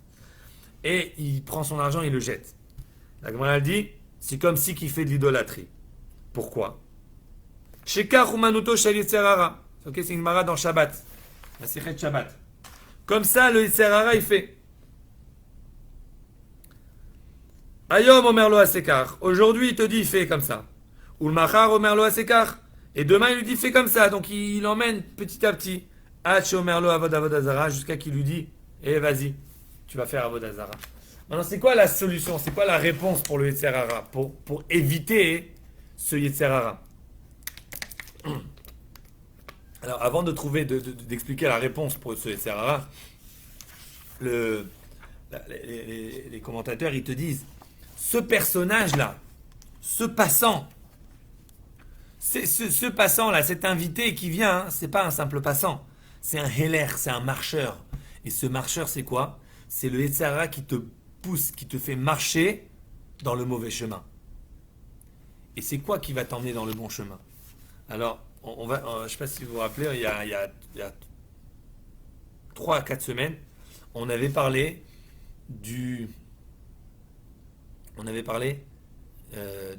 Et il prend son argent, il le jette. La Gemara, elle dit, c'est comme si qu'il fait de l'idolâtrie. Pourquoi? Shekar umanuto shel Yetzer Hara. Ok, c'est une Gemara dans Shabbat. La Sechet Shabbat. Comme ça, le Yetzer Hara, il fait. Ayom omerlo asekar. Aujourd'hui, il te dit, fais comme ça. Ou le machar omerlo asekar. Et demain, il lui dit, fais comme ça. Donc, il l'emmène petit à petit. Hach omerlo avod avodazara. Jusqu'à qu'il lui dit, vas-y, tu vas faire avodazara. Maintenant, c'est quoi la solution? C'est quoi la réponse pour le Yetzer Hara? Pour éviter ce Yetzer Hara. Alors, avant de trouver, d'expliquer la réponse pour ce Yetzer Hara, les commentateurs, ils te disent, ce personnage-là, ce passant, ce passant-là, cet invité qui vient, c'est pas un simple passant, c'est un héler, c'est un marcheur. Et ce marcheur, c'est quoi? C'est le Yetzer Hara qui te pousse, qui te fait marcher dans le mauvais chemin. Et c'est quoi qui va t'emmener dans le bon chemin? Alors, je ne sais pas si vous vous rappelez, il y a 3 à 4 semaines, on avait parlé du, on avait parlé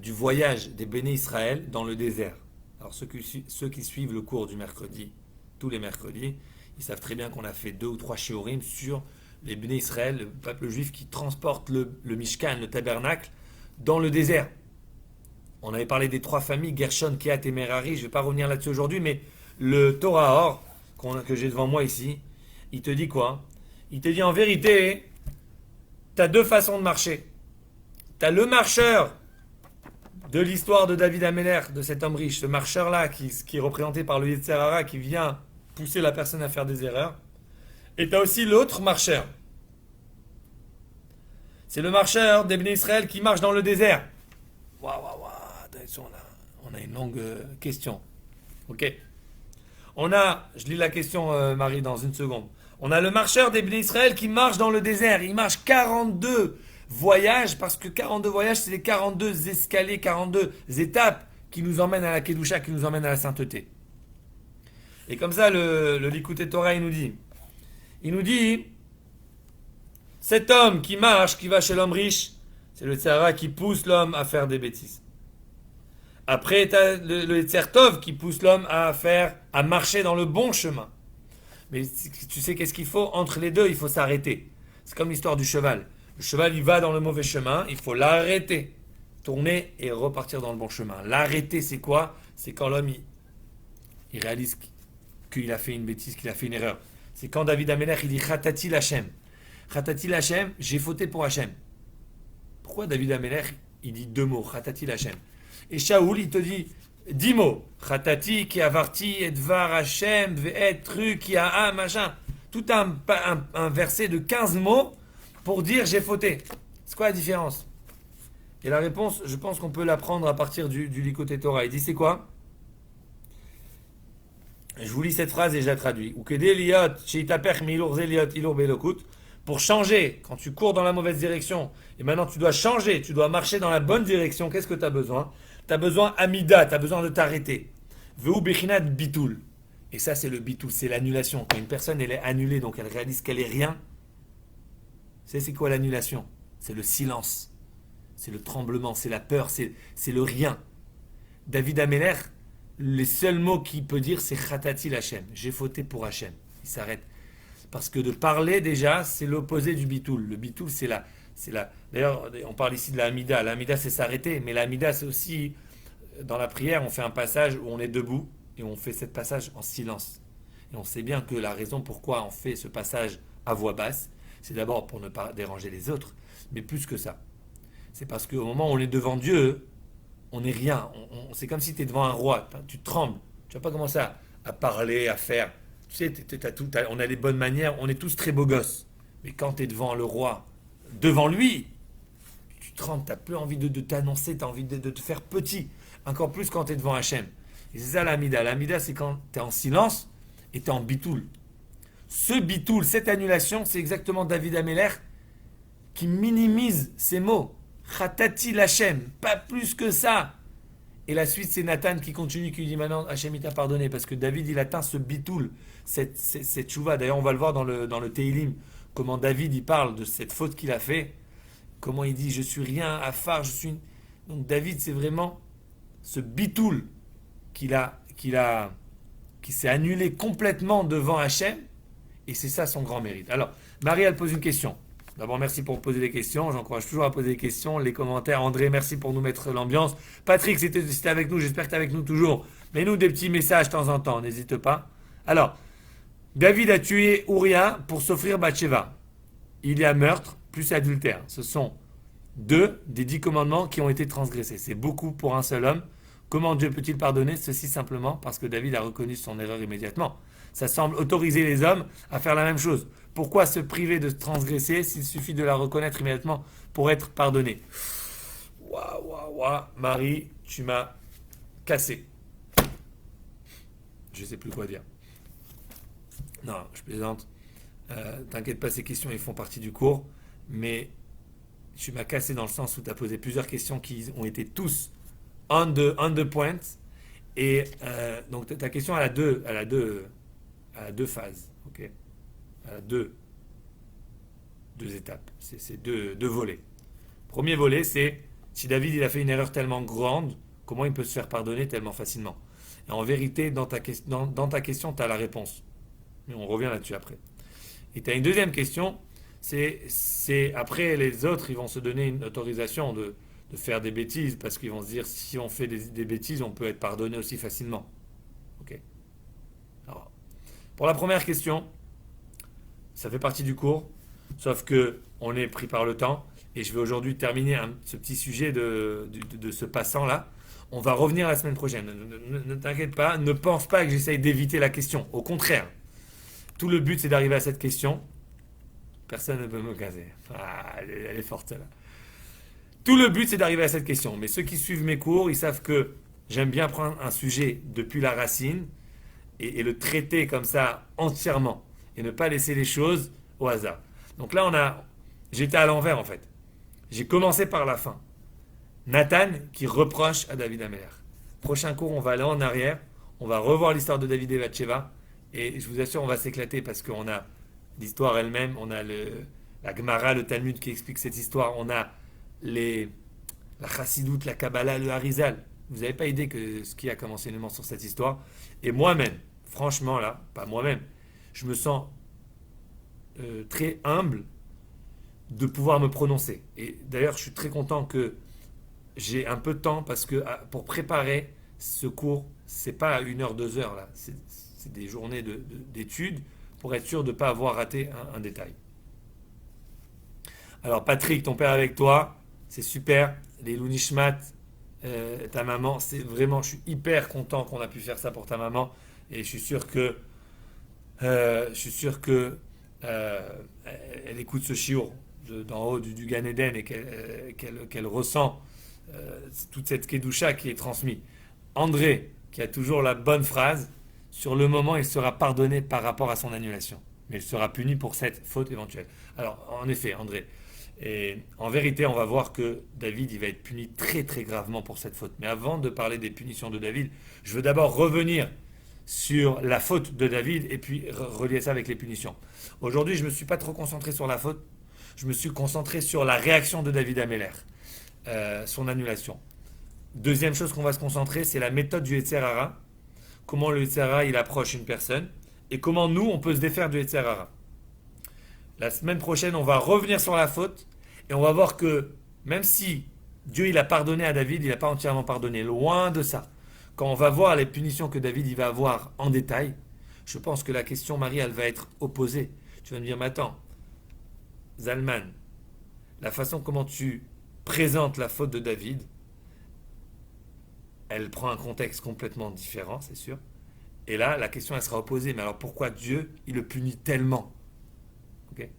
du voyage des Béné Israël dans le désert. Alors ceux qui suivent le cours du mercredi, tous les mercredis, ils savent très bien qu'on a fait 2 ou 3 shiurim sur les Béné Israël, le peuple juif qui transporte le Mishkan, le tabernacle, dans le désert. On avait parlé des 3 familles, Gershon, Kehat et Merari, je ne vais pas revenir là-dessus aujourd'hui, mais le Torah Or, que j'ai devant moi ici, il te dit quoi? Il te dit en vérité, tu as 2 façons de marcher. Tu as le marcheur de l'histoire de David Améler, de cet homme riche, ce marcheur-là qui est représenté par le Yetzer Hara qui vient pousser la personne à faire des erreurs. Et tu as aussi l'autre marcheur. C'est le marcheur des Béné Israël qui marche dans le désert. Waouh, waouh, waouh. On a une longue question. Ok. Je lis la question, Marie, dans une seconde. On a le marcheur des Béné Israël qui marche dans le désert. Il marche 42 voyages, parce que 42 voyages, c'est les 42 escaliers, 42 étapes qui nous emmènent à la Kedusha, qui nous emmènent à la sainteté. Et comme ça, le Likutei Torah, il nous dit, cet homme qui marche, qui va chez l'homme riche, c'est le Tzara qui pousse l'homme à faire des bêtises. Après, tu as le Yetzer Tov qui pousse l'homme à marcher dans le bon chemin. Mais tu sais qu'est-ce qu'il faut? Entre les deux, il faut s'arrêter. C'est comme l'histoire du cheval. Le cheval, il va dans le mauvais chemin, il faut l'arrêter. Tourner et repartir dans le bon chemin. L'arrêter, c'est quoi? C'est quand l'homme, il réalise qu'il a fait une bêtise, qu'il a fait une erreur. C'est quand David Améler, il dit Khatati l'Hachem. Khatati l'Hachem, j'ai fauté pour Hachem. Pourquoi David Améler, il dit 2 mots, Khatati l'Hachem? Et Shaoul, il te dit 10 mots. Khatati, ki avarti, edvar Hachem, ve'et, tru, ki a machin. Tout un verset de 15 mots pour dire j'ai fauté. C'est quoi la différence? Et la réponse, je pense qu'on peut l'apprendre à partir du Likutei Torah. Il dit c'est quoi? Je vous lis cette phrase et je la traduis. Pour changer, quand tu cours dans la mauvaise direction, et maintenant tu dois changer, tu dois marcher dans la bonne direction, qu'est-ce que tu as besoin? Tu as besoin amida, tu as besoin de t'arrêter. Veu bechinat bitul. Et ça, c'est le bitul, c'est l'annulation. Quand une personne, elle est annulée, donc elle réalise qu'elle est rien, c'est quoi l'annulation? C'est le silence, c'est le tremblement, c'est la peur, c'est le rien. David Améler, les seuls mots qu'il peut dire, c'est Khatati l'Hachem. J'ai fauté pour Hachem. Il s'arrête. Parce que de parler, déjà, c'est l'opposé du bitoul. Le bitoul, c'est la. D'ailleurs, on parle ici de la Hamida. La Hamida, c'est s'arrêter. Mais la Hamida, c'est aussi, dans la prière, on fait un passage où on est debout et on fait ce passage en silence. Et on sait bien que la raison pourquoi on fait ce passage à voix basse, c'est d'abord pour ne pas déranger les autres, mais plus que ça. C'est parce qu'au moment où on est devant Dieu, on n'est rien. C'est comme si tu es devant un roi. Tu trembles. Tu vas pas commencer à parler, à faire. Tu sais, on a les bonnes manières. On est tous très beaux gosses. Mais quand tu es devant le roi, devant lui, tu trembles. Tu n'as plus envie de t'annoncer. Tu as envie de te faire petit. Encore plus quand tu es devant Hachem. Et c'est ça l'amida. L'amida, c'est quand tu es en silence et tu es en bitoul. Ce bitoul, cette annulation, c'est exactement David Améler qui minimise ces mots. Khatati l'Hachem, pas plus que ça. Et la suite, c'est Nathan qui continue, qui lui dit maintenant, Hachem il t'a pardonné, parce que David, il atteint ce bitoul, cette chouva. D'ailleurs, on va le voir dans le Teilim, comment David, il parle de cette faute qu'il a fait, comment il dit, je suis rien à phare, Donc David, c'est vraiment ce bitoul qui s'est annulé complètement devant Hachem, et c'est ça son grand mérite. Alors, Marie, elle pose une question. D'abord, merci pour poser des questions. J'encourage toujours à poser des questions. Les commentaires. André, merci pour nous mettre l'ambiance. Patrick, si t'es avec nous, j'espère que t'es avec nous toujours. Mets-nous des petits messages de temps en temps. N'hésite pas. Alors, David a tué Uria pour s'offrir Bathsheba. Il y a meurtre plus adultère. Ce sont 2 des 10 commandements qui ont été transgressés. C'est beaucoup pour un seul homme. Comment Dieu peut-il pardonner? Ceci simplement parce que David a reconnu son erreur immédiatement. Ça semble autoriser les hommes à faire la même chose. Pourquoi se priver de transgresser s'il suffit de la reconnaître immédiatement pour être pardonné? Waouh, Marie, tu m'as cassé. Je ne sais plus quoi dire. Non, je plaisante. T'inquiète pas, ces questions, ils font partie du cours. Mais tu m'as cassé dans le sens où tu as posé plusieurs questions qui ont été tous on the point. Et donc ta question elle a deux phases, ok? Elle a deux étapes. C'est deux volets. Premier volet, c'est si David il a fait une erreur tellement grande, comment il peut se faire pardonner tellement facilement? Et en vérité, dans ta question, tu as la réponse. Mais on revient là-dessus après. Et tu as une deuxième question, c'est après les autres, ils vont se donner une autorisation de faire des bêtises, parce qu'ils vont se dire si on fait des bêtises, on peut être pardonné aussi facilement. Ok. Alors, pour la première question, ça fait partie du cours, sauf que on est pris par le temps, et je vais aujourd'hui terminer ce petit sujet de ce passant-là. On va revenir la semaine prochaine. Ne t'inquiète pas, ne pense pas que j'essaye d'éviter la question. Au contraire, tout le but c'est d'arriver à cette question. Personne ne peut me caser. Ah, elle est forte celle-là. Tout le but c'est d'arriver à cette question. Mais ceux qui suivent mes cours, ils savent que j'aime bien prendre un sujet depuis la racine et le traiter comme ça entièrement. Et ne pas laisser les choses au hasard. Donc là, j'étais à l'envers en fait. J'ai commencé par la fin. Nathan qui reproche à David Améler. Prochain cours, on va aller en arrière. On va revoir l'histoire de David et Bathsheba. Et je vous assure, on va s'éclater parce qu'on a l'histoire elle-même. On a la Gemara, le Talmud qui explique cette histoire. On a la Chassidoute, la Kabbalah, le Harizal. Vous n'avez pas idée que ce qu'il y a comme enseignement sur cette histoire. Et moi-même, franchement là, pas moi-même, je me sens très humble de pouvoir me prononcer. Et d'ailleurs, je suis très content que j'ai un peu de temps parce que pour préparer ce cours, c'est pas 1 heure, 2 heures là, c'est des journées d'études pour être sûr de ne pas avoir raté un détail. Alors Patrick, ton père avec toi, c'est super. Les Lounishmat, ta maman, c'est vraiment, je suis hyper content qu'on a pu faire ça pour ta maman et je suis sûr que elle écoute ce chiour d'en haut du Gan Eden et qu'elle ressent toute cette kedusha qui est transmise. André, qui a toujours la bonne phrase, sur le moment, il sera pardonné par rapport à son annulation. Mais il sera puni pour cette faute éventuelle. Alors, en effet, André, et en vérité, on va voir que David, il va être puni très très gravement pour cette faute. Mais avant de parler des punitions de David, je veux d'abord revenir sur la faute de David et puis relier ça avec les punitions. Aujourd'hui, je ne me suis pas trop concentré sur la faute, je me suis concentré sur la réaction de David Améler. Son annulation. Deuxième chose qu'on va se concentrer, c'est la méthode du Yetzer Hara. Comment le Yetzer Hara il approche une personne et comment nous on peut se défaire du Yetzer Hara. La semaine prochaine, on va revenir sur la faute et on va voir que même si Dieu il a pardonné à David, il n'a pas entièrement pardonné. Loin de ça. Quand on va voir les punitions que David il va avoir en détail, je pense que la question, Marie, elle va être opposée. Tu vas me dire, mais attends, Zalman, la façon comment tu présente la faute de David, elle prend un contexte complètement différent, c'est sûr. Et là, la question, elle sera opposée. Mais alors, pourquoi Dieu, il le punit tellement? Okay.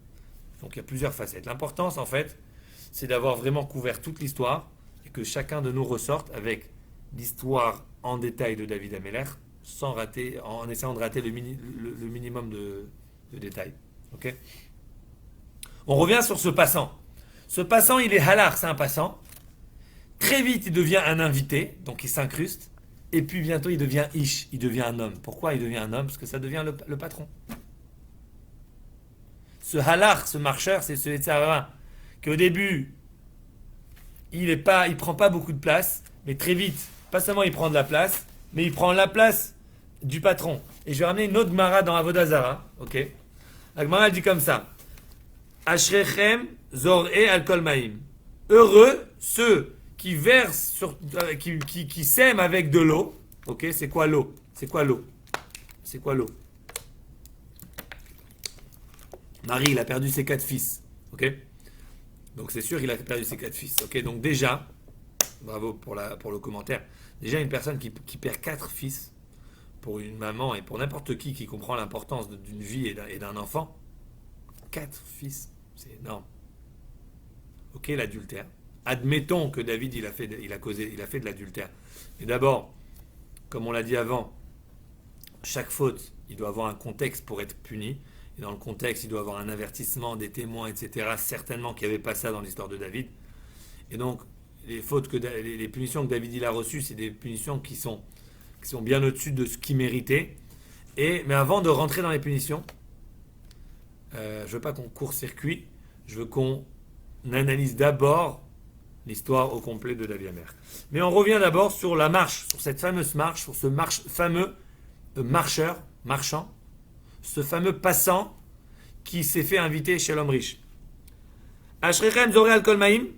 Donc, il y a plusieurs facettes. L'importance, en fait, c'est d'avoir vraiment couvert toute l'histoire et que chacun de nous ressorte avec l'histoire en détail de David Améler, sans rater, en essayant de rater le minimum de détails. Okay. On revient sur ce passant. Ce passant, il est halar, c'est un passant. Très vite, il devient un invité, donc il s'incruste. Et puis bientôt, il devient ish, il devient un homme. Pourquoi il devient un homme? Parce que ça devient le patron. Ce halar, ce marcheur, c'est ce Yetzer Hara, qu'au début, il prend pas beaucoup de place, mais très vite, pas seulement il prend de la place, mais il prend la place du patron. Et je vais ramener une autre Gemara dans Avodah Zarah, ok? La Gemara dit comme ça. Ashrechem zor'e al kol ma'im. Heureux ceux qui versent qui sèment avec de l'eau. Ok, c'est quoi l'eau? C'est quoi l'eau? C'est quoi l'eau? Marie, il a perdu ses 4 fils. Ok? Donc c'est sûr qu'il a perdu ses 4 fils. Ok? Donc déjà, bravo pour le commentaire. Déjà, une personne qui perd 4 fils, pour une maman et pour n'importe qui comprend l'importance d'une vie et d'un enfant, 4 fils, c'est énorme. Ok, l'adultère. Admettons que David, il a fait de l'adultère. Mais d'abord, comme on l'a dit avant, chaque faute, il doit avoir un contexte pour être puni. Et dans le contexte, il doit y avoir un avertissement des témoins, etc. Certainement qu'il n'y avait pas ça dans l'histoire de David. Et donc, les fautes les punitions que David il a reçues, c'est des punitions qui sont bien au-dessus de ce qu'il méritait. Mais avant de rentrer dans les punitions, je ne veux pas qu'on court-circuit, je veux qu'on analyse d'abord l'histoire au complet de David Amer. Mais on revient d'abord sur la marche, sur cette fameuse marche, sur ce fameux marchand, ce fameux passant qui s'est fait inviter chez l'homme riche. Ashrechem Zoré al Kolmaïm,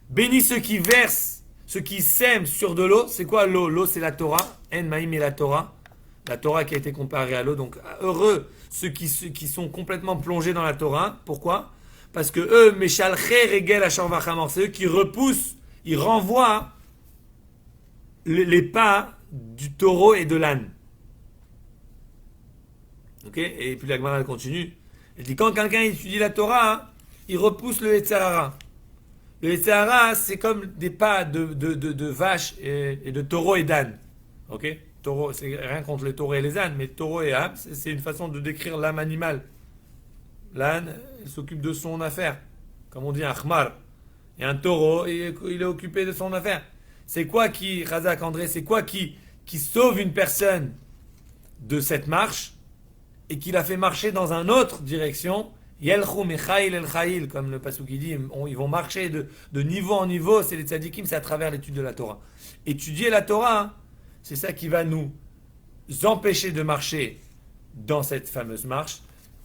bénis ceux qui versent, ceux qui sèment sur de l'eau. C'est quoi l'eau? L'eau, c'est la Torah. En Maïm est la Torah. La Torah qui a été comparée à l'eau. Donc, heureux ceux qui sont complètement plongés dans la Torah. Pourquoi? Parce que eux, Meshalcher Regel Ashar Vachamor, c'est eux qui repoussent, ils renvoient les pas du taureau et de l'âne. Ok? Et puis la Gemara continue. Elle dit quand quelqu'un étudie la Torah, il repousse le Yetzer Hara. Le Yetzer Hara, c'est comme des pas de vaches et de taureaux et d'ânes. Ok? Taureau, c'est rien contre les taureaux et les ânes, mais taureau et âne, c'est une façon de décrire l'âme animale. L'âne, il s'occupe de son affaire. Comme on dit un khmar. Et un taureau, il est occupé de son affaire. C'est quoi Razak André, c'est quoi qui sauve une personne de cette marche et qui la fait marcher dans une autre direction? Yelchou mechail el chail, comme le pasuk qui dit, ils vont marcher de niveau en niveau, c'est les tzadikim, c'est à travers l'étude de la Torah. Étudier la Torah, c'est ça qui va nous empêcher de marcher dans cette fameuse marche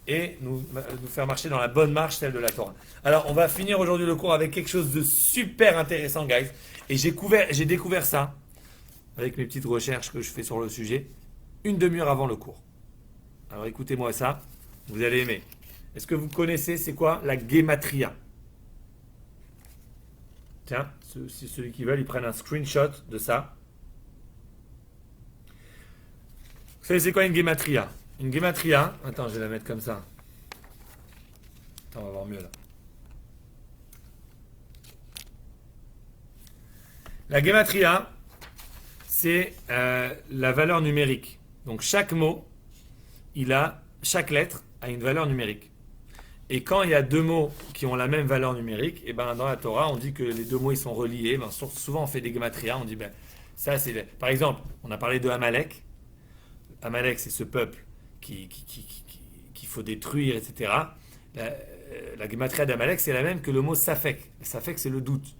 et nous faire marcher dans la bonne marche, celle de la Torah. Alors, on va finir aujourd'hui le cours avec quelque chose de super intéressant, guys. Et j'ai découvert ça avec mes petites recherches que je fais sur le sujet, une demi-heure avant le cours. Alors, écoutez-moi ça, vous allez aimer. Est-ce que vous connaissez, c'est quoi la Gematria? Tiens, si celui qui veut, ils prennent un screenshot de ça. Vous savez, c'est quoi une Gematria? Une Gematria, attends, je vais la mettre comme ça. Attends, on va voir mieux là. La Gematria, c'est la valeur numérique. Donc chaque mot, chaque lettre a une valeur numérique. Et quand il y a deux mots qui ont la même valeur numérique, et ben dans la Torah, on dit que les deux mots ils sont reliés. Ben, souvent on fait des Gematria, on dit ben ça c'est par exemple, on a parlé de Amalek. Amalek, c'est ce peuple qu'il faut détruire, etc. La Gematria d'Amalek, c'est la même que le mot Safek. Safek, c'est le doute.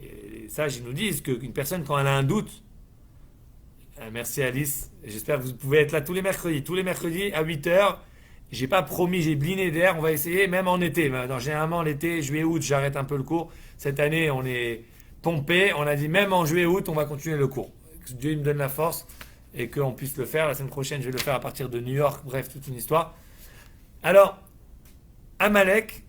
Et les sages, ils nous disent qu'une personne, quand elle a un doute, merci Alice, j'espère que vous pouvez être là tous les mercredis. Tous les mercredis à 8h, j'ai pas promis, j'ai bliné d'air, on va essayer, même en été. Généralement, l'été, juillet-août, j'arrête un peu le cours. Cette année, on est pompé. On a dit, même en juillet-août, on va continuer le cours. Que Dieu il me donne la force et qu'on puisse le faire. La semaine prochaine, je vais le faire à partir de New York. Bref, toute une histoire. Alors, Amalek,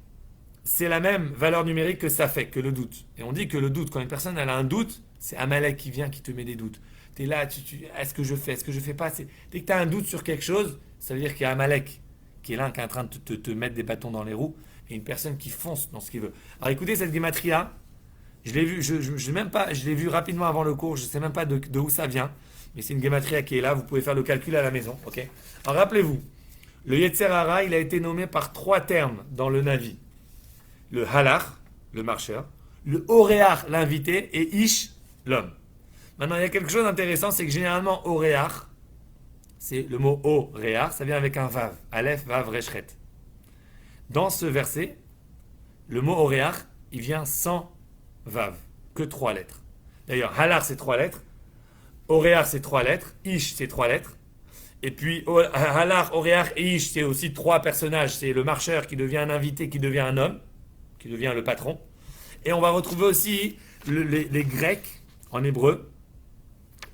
c'est la même valeur numérique que Safek, que le doute. Et on dit que le doute, quand une personne elle a un doute, c'est Amalek qui vient, qui te met des doutes. Tu es là, est-ce que je fais, est-ce que je fais pas? Dès que tu as un doute sur quelque chose, ça veut dire qu'il y a Amalek qui est là, qui est en train de te mettre des bâtons dans les roues, et une personne qui fonce dans ce qu'il veut. Alors écoutez, cette Gematria, je l'ai vu, je l'ai vu rapidement avant le cours, je ne sais même pas de où ça vient, mais c'est une Gematria qui est là, vous pouvez faire le calcul à la maison. Ok. Alors rappelez-vous, le Yetzer Hara, il a été nommé par 3 termes dans le Navi. Le Halach, le marcheur, le Oreach, l'invité, et Ish, l'homme. Maintenant, il y a quelque chose d'intéressant, c'est que généralement, Oreach, c'est le mot Oreach, ça vient avec un Vav, Aleph, Vav, Reshret. Dans ce verset, le mot Oreach, il vient sans Vav, que 3 lettres. D'ailleurs, Halach, c'est 3 lettres, Oreach, c'est 3 lettres, Ish, c'est 3 lettres, et puis Halach, Oreach et Ish, c'est aussi 3 personnages, c'est le marcheur qui devient un invité, qui devient un homme, qui devient le patron. Et on va retrouver aussi les Grecs, en hébreu.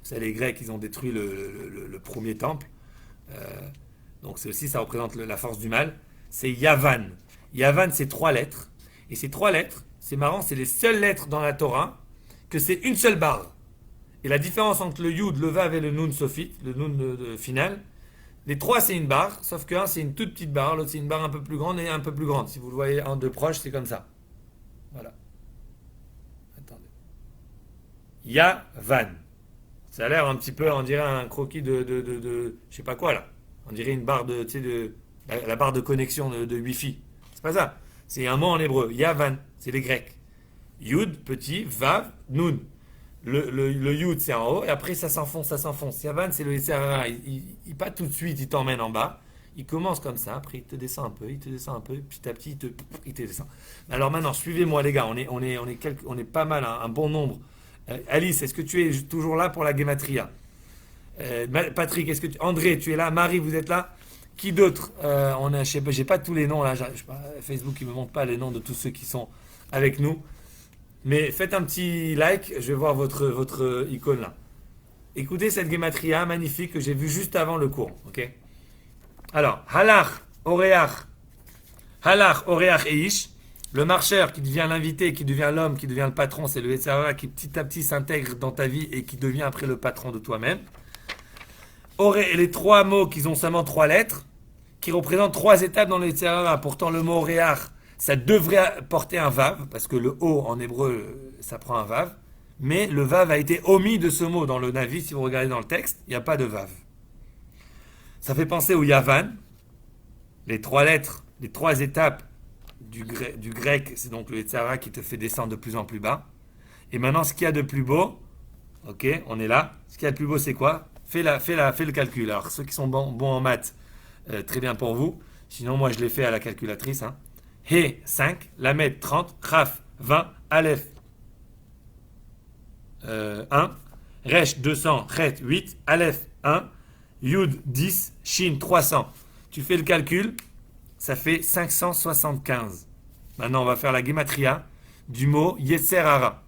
Vous savez, les Grecs, ils ont détruit le premier temple. Donc c'est aussi, ça représente la force du mal. C'est Yavan. Yavan, c'est 3 lettres. Et ces 3 lettres, c'est marrant, c'est les seules lettres dans la Torah que c'est une seule barre. Et la différence entre le Yud, le Vav et le Nun Sofit, le Nun final, les 3 c'est une barre, sauf qu'un c'est une toute petite barre, l'autre c'est une barre un peu plus grande et un peu plus grande. Si vous le voyez en 2 proches, c'est comme ça. Voilà. Attendez. Yavan. Ça a l'air un petit peu, on dirait un croquis de je sais pas quoi là. On dirait une barre de la barre de connexion de Wi-Fi. C'est pas ça. C'est un mot en hébreu. Yavan, c'est les Grecs. Yud, petit, Vav, Nun. Le Yud, c'est en haut, et après, ça s'enfonce, ça s'enfonce. Yavan, c'est le Yetzirah. Pas tout de suite, il t'emmène en bas. Il commence comme ça, après, il te descend un peu, il te descend un peu, petit à petit, il te descend. Alors maintenant, suivez-moi, les gars. On est pas mal, un bon nombre. Alice, est-ce que tu es toujours là pour la Gematria? Patrick, André, tu es là? Marie, vous êtes là? Qui d'autre? Je sais pas, j'ai pas tous les noms là. Facebook, il me montre pas les noms de tous ceux qui sont avec nous. Mais faites un petit like, je vais voir votre icône là. Écoutez cette gematria magnifique que j'ai vue juste avant le cours. Ok. Alors, Halach, Oreach et Ish. Le marcheur qui devient l'invité, qui devient l'homme, qui devient le patron, c'est le Yetzirah qui petit à petit s'intègre dans ta vie et qui devient après le patron de toi-même. Les trois mots qui ont seulement trois lettres, qui représentent trois étapes dans le Yetzirah. Pourtant, le mot Oreach, ça devrait porter un vav, parce que le O en hébreu, ça prend un vav. Mais le vav a été omis de ce mot dans le Navi. Si vous regardez dans le texte, il n'y a pas de vav. Ça fait penser au Yavan. Les trois lettres, les trois étapes du grec, c'est donc le Yetzirah qui te fait descendre de plus en plus bas. Et maintenant, ce qu'il y a de plus beau, ok, on est là. Ce qu'il y a de plus beau, c'est quoi? Fais le calcul. Alors, ceux qui sont bons en maths, très bien pour vous. Sinon, moi, je l'ai fait à la calculatrice. Hein. He, 5, Lamed, 30, Raf, 20, Aleph, 1, Resh, 200, Chet, 8, Aleph, 1, Yud, 10, Shin, 300. Tu fais le calcul, ça fait 575. Maintenant, on va faire la gematria du mot Yetzer Hara.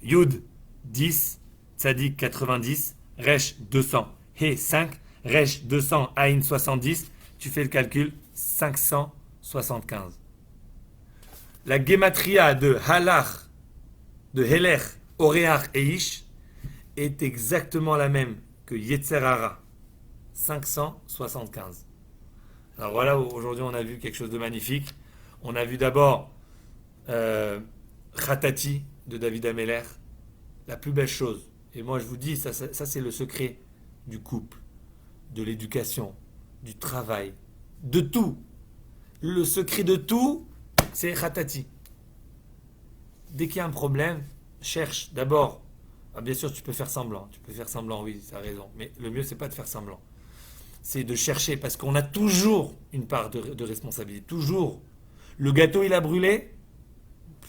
Yud, 10, Tzadik, 90, Resh, 200, He, 5, Resh, 200, Aïn, 70. Tu fais le calcul, 575. La gematria de Halach, de Helech, Oreach et Ish est exactement la même que Yetzer Hara, 575. Alors voilà, aujourd'hui on a vu quelque chose de magnifique. On a vu d'abord Khatati de David Ameller, la plus belle chose. Et moi je vous dis, ça c'est le secret du couple, de l'éducation, du travail, de tout. Le secret de tout, c'est Khatati. Dès qu'il y a un problème, cherche d'abord. Bien sûr, tu peux faire semblant. Tu peux faire semblant, oui, tu as raison. Mais le mieux, c'est pas de faire semblant. C'est de chercher, parce qu'on a toujours une part de responsabilité. Toujours. Le gâteau, il a brûlé.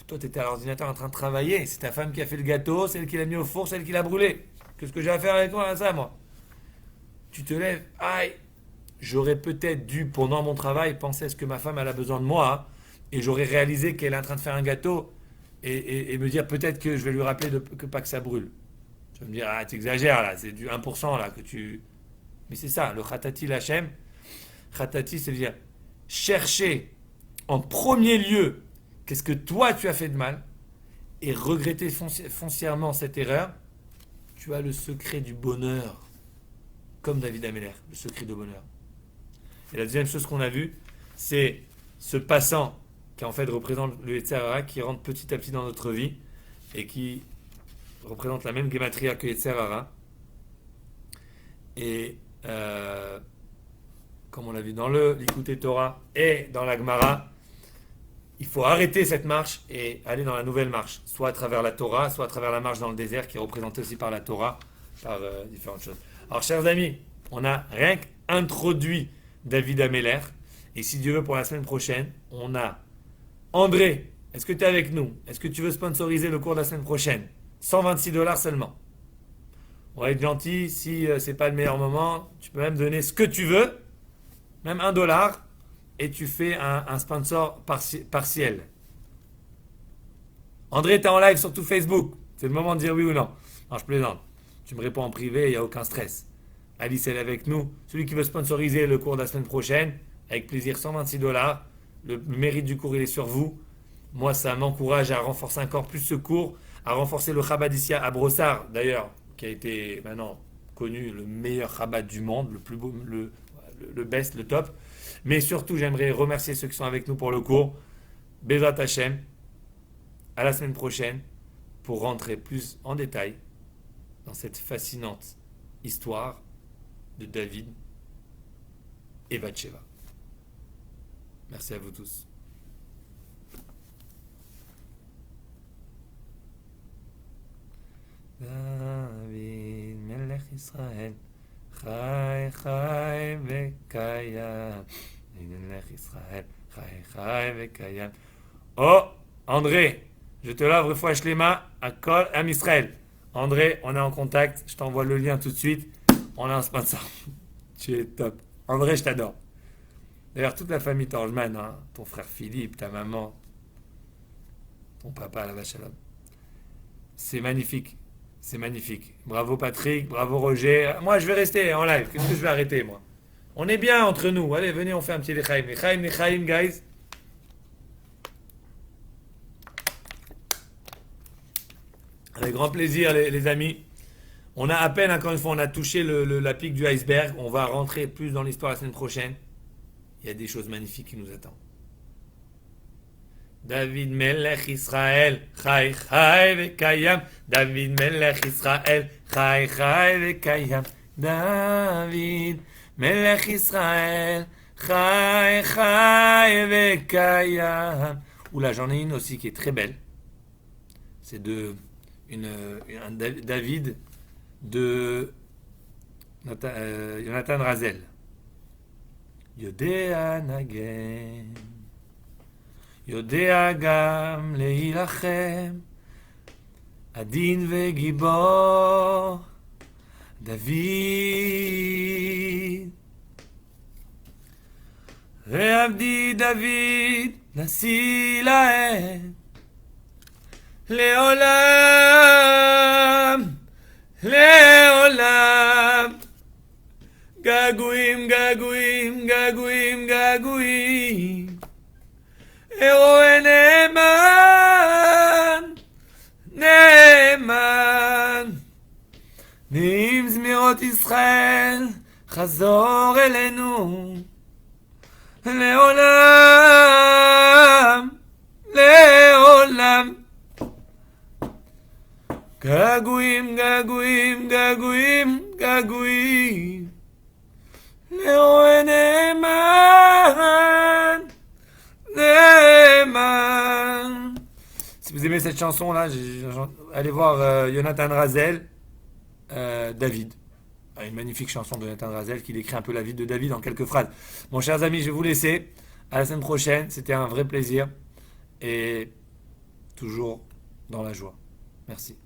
Toi, tu étais à l'ordinateur en train de travailler. C'est ta femme qui a fait le gâteau, c'est elle qui l'a mis au four, c'est elle qui l'a brûlé. Qu'est-ce que j'ai à faire avec toi, ça, moi? Tu te lèves. Aïe, j'aurais peut-être dû, pendant mon travail, penser à ce que ma femme elle a besoin de moi. Hein, et j'aurais réalisé qu'elle est en train de faire un gâteau. Et me dire peut-être que je vais lui rappeler que pas que ça brûle. Tu vas me dire, ah, tu exagères là, c'est du 1% là que tu. Mais c'est ça, le Khatati Lachem. Khatati, c'est dire chercher en premier lieu qu'est-ce que toi tu as fait de mal et regretter foncièrement cette erreur. Tu as le secret du bonheur, comme David Ameller, le secret du bonheur. Et la deuxième chose qu'on a vue, c'est ce passant qui en fait représente le Yetzer Hara, qui rentre petit à petit dans notre vie et qui représente la même gematria que Yetzer Hara. Et comme on l'a vu dans le l'Ikouté Torah et dans la Gemara, il faut arrêter cette marche et aller dans la nouvelle marche, soit à travers la Torah, soit à travers la marche dans le désert, qui est représentée aussi par la Torah, par différentes choses. Alors, chers amis, on a rien qu'introduit David Ameller, et si Dieu veut, pour la semaine prochaine, on a André. Est-ce que tu es avec nous? Est-ce que tu veux sponsoriser le cours de la semaine prochaine? $126 seulement. On va être gentil, si c'est pas le meilleur moment, tu peux même donner ce que tu veux, même $1, et tu fais un sponsor partiel. André, tu es en live sur tout Facebook. C'est le moment de dire oui ou non. Non, je plaisante. Tu me réponds en privé, il n'y a aucun stress. Alice, elle est avec nous. Celui qui veut sponsoriser le cours de la semaine prochaine, avec plaisir, $126. Le mérite du cours, il est sur vous. Moi, ça m'encourage à renforcer encore plus ce cours, à renforcer le Chabad ici à Brossard, d'ailleurs, qui a été maintenant connu le meilleur Chabad du monde, le plus beau, le best, le top. Mais surtout, j'aimerais remercier ceux qui sont avec nous pour le cours. Bezrat Hashem. À la semaine prochaine pour rentrer plus en détail dans cette fascinante histoire de David et Bathsheba. Merci à vous tous. David, Melech Israël, Chai, Chai, Vekayam. Melech Israël, Chai, Chai, Vekayam. Oh, André, je te lave refouach les mains à Kol Am Israël. André, on est en contact, je t'envoie le lien tout de suite. On a un sponsor. Tu es top. André, je t'adore. D'ailleurs, toute la famille Torjman, hein, ton frère Philippe, ta maman, ton papa, la vache à l'homme. C'est magnifique. C'est magnifique. Bravo Patrick, bravo Roger. Moi, je vais rester en live. Qu'est-ce que je vais arrêter, moi? On est bien entre nous. Allez, venez, on fait un petit Lechaim. Lechaim, Lechaim, guys. Avec grand plaisir, les amis. On a à peine, encore une fois, on a touché la pique du iceberg. On va rentrer plus dans l'histoire la semaine prochaine. Il y a des choses magnifiques qui nous attendent. David Melech Israël, Chai Chai Vekayam. David Melech Israël, Chai Chai Vekayam. David Melech Israël, Chai Chai Vekayam. Oula, j'en ai une aussi qui est très belle. C'est un David de Jonathan Razel. Yodea Nagen, Yodea Gam Leilachem, Adin Vegibor, David. Ve'avdi David, nasi lahem, Leolam, Leolam. געגועים, געגועים, געגועים, געגועים. אירועי נאמן, נאמן. נעים זמירות ישראל, חזור אלינו. לעולם, לעולם. געגועים, געגועים, געגועים, געגועים. לאוהל נאמן, נאמן. Si vous aimez cette chanson-là, allez voir Jonathan Razel, David. Une magnifique chanson de Jonathan Razel qui décrit un peu la vie de David en quelques phrases. Bon, chers amis, je vais vous laisser. À la semaine prochaine. C'était un vrai plaisir. Et toujours dans la joie. Merci.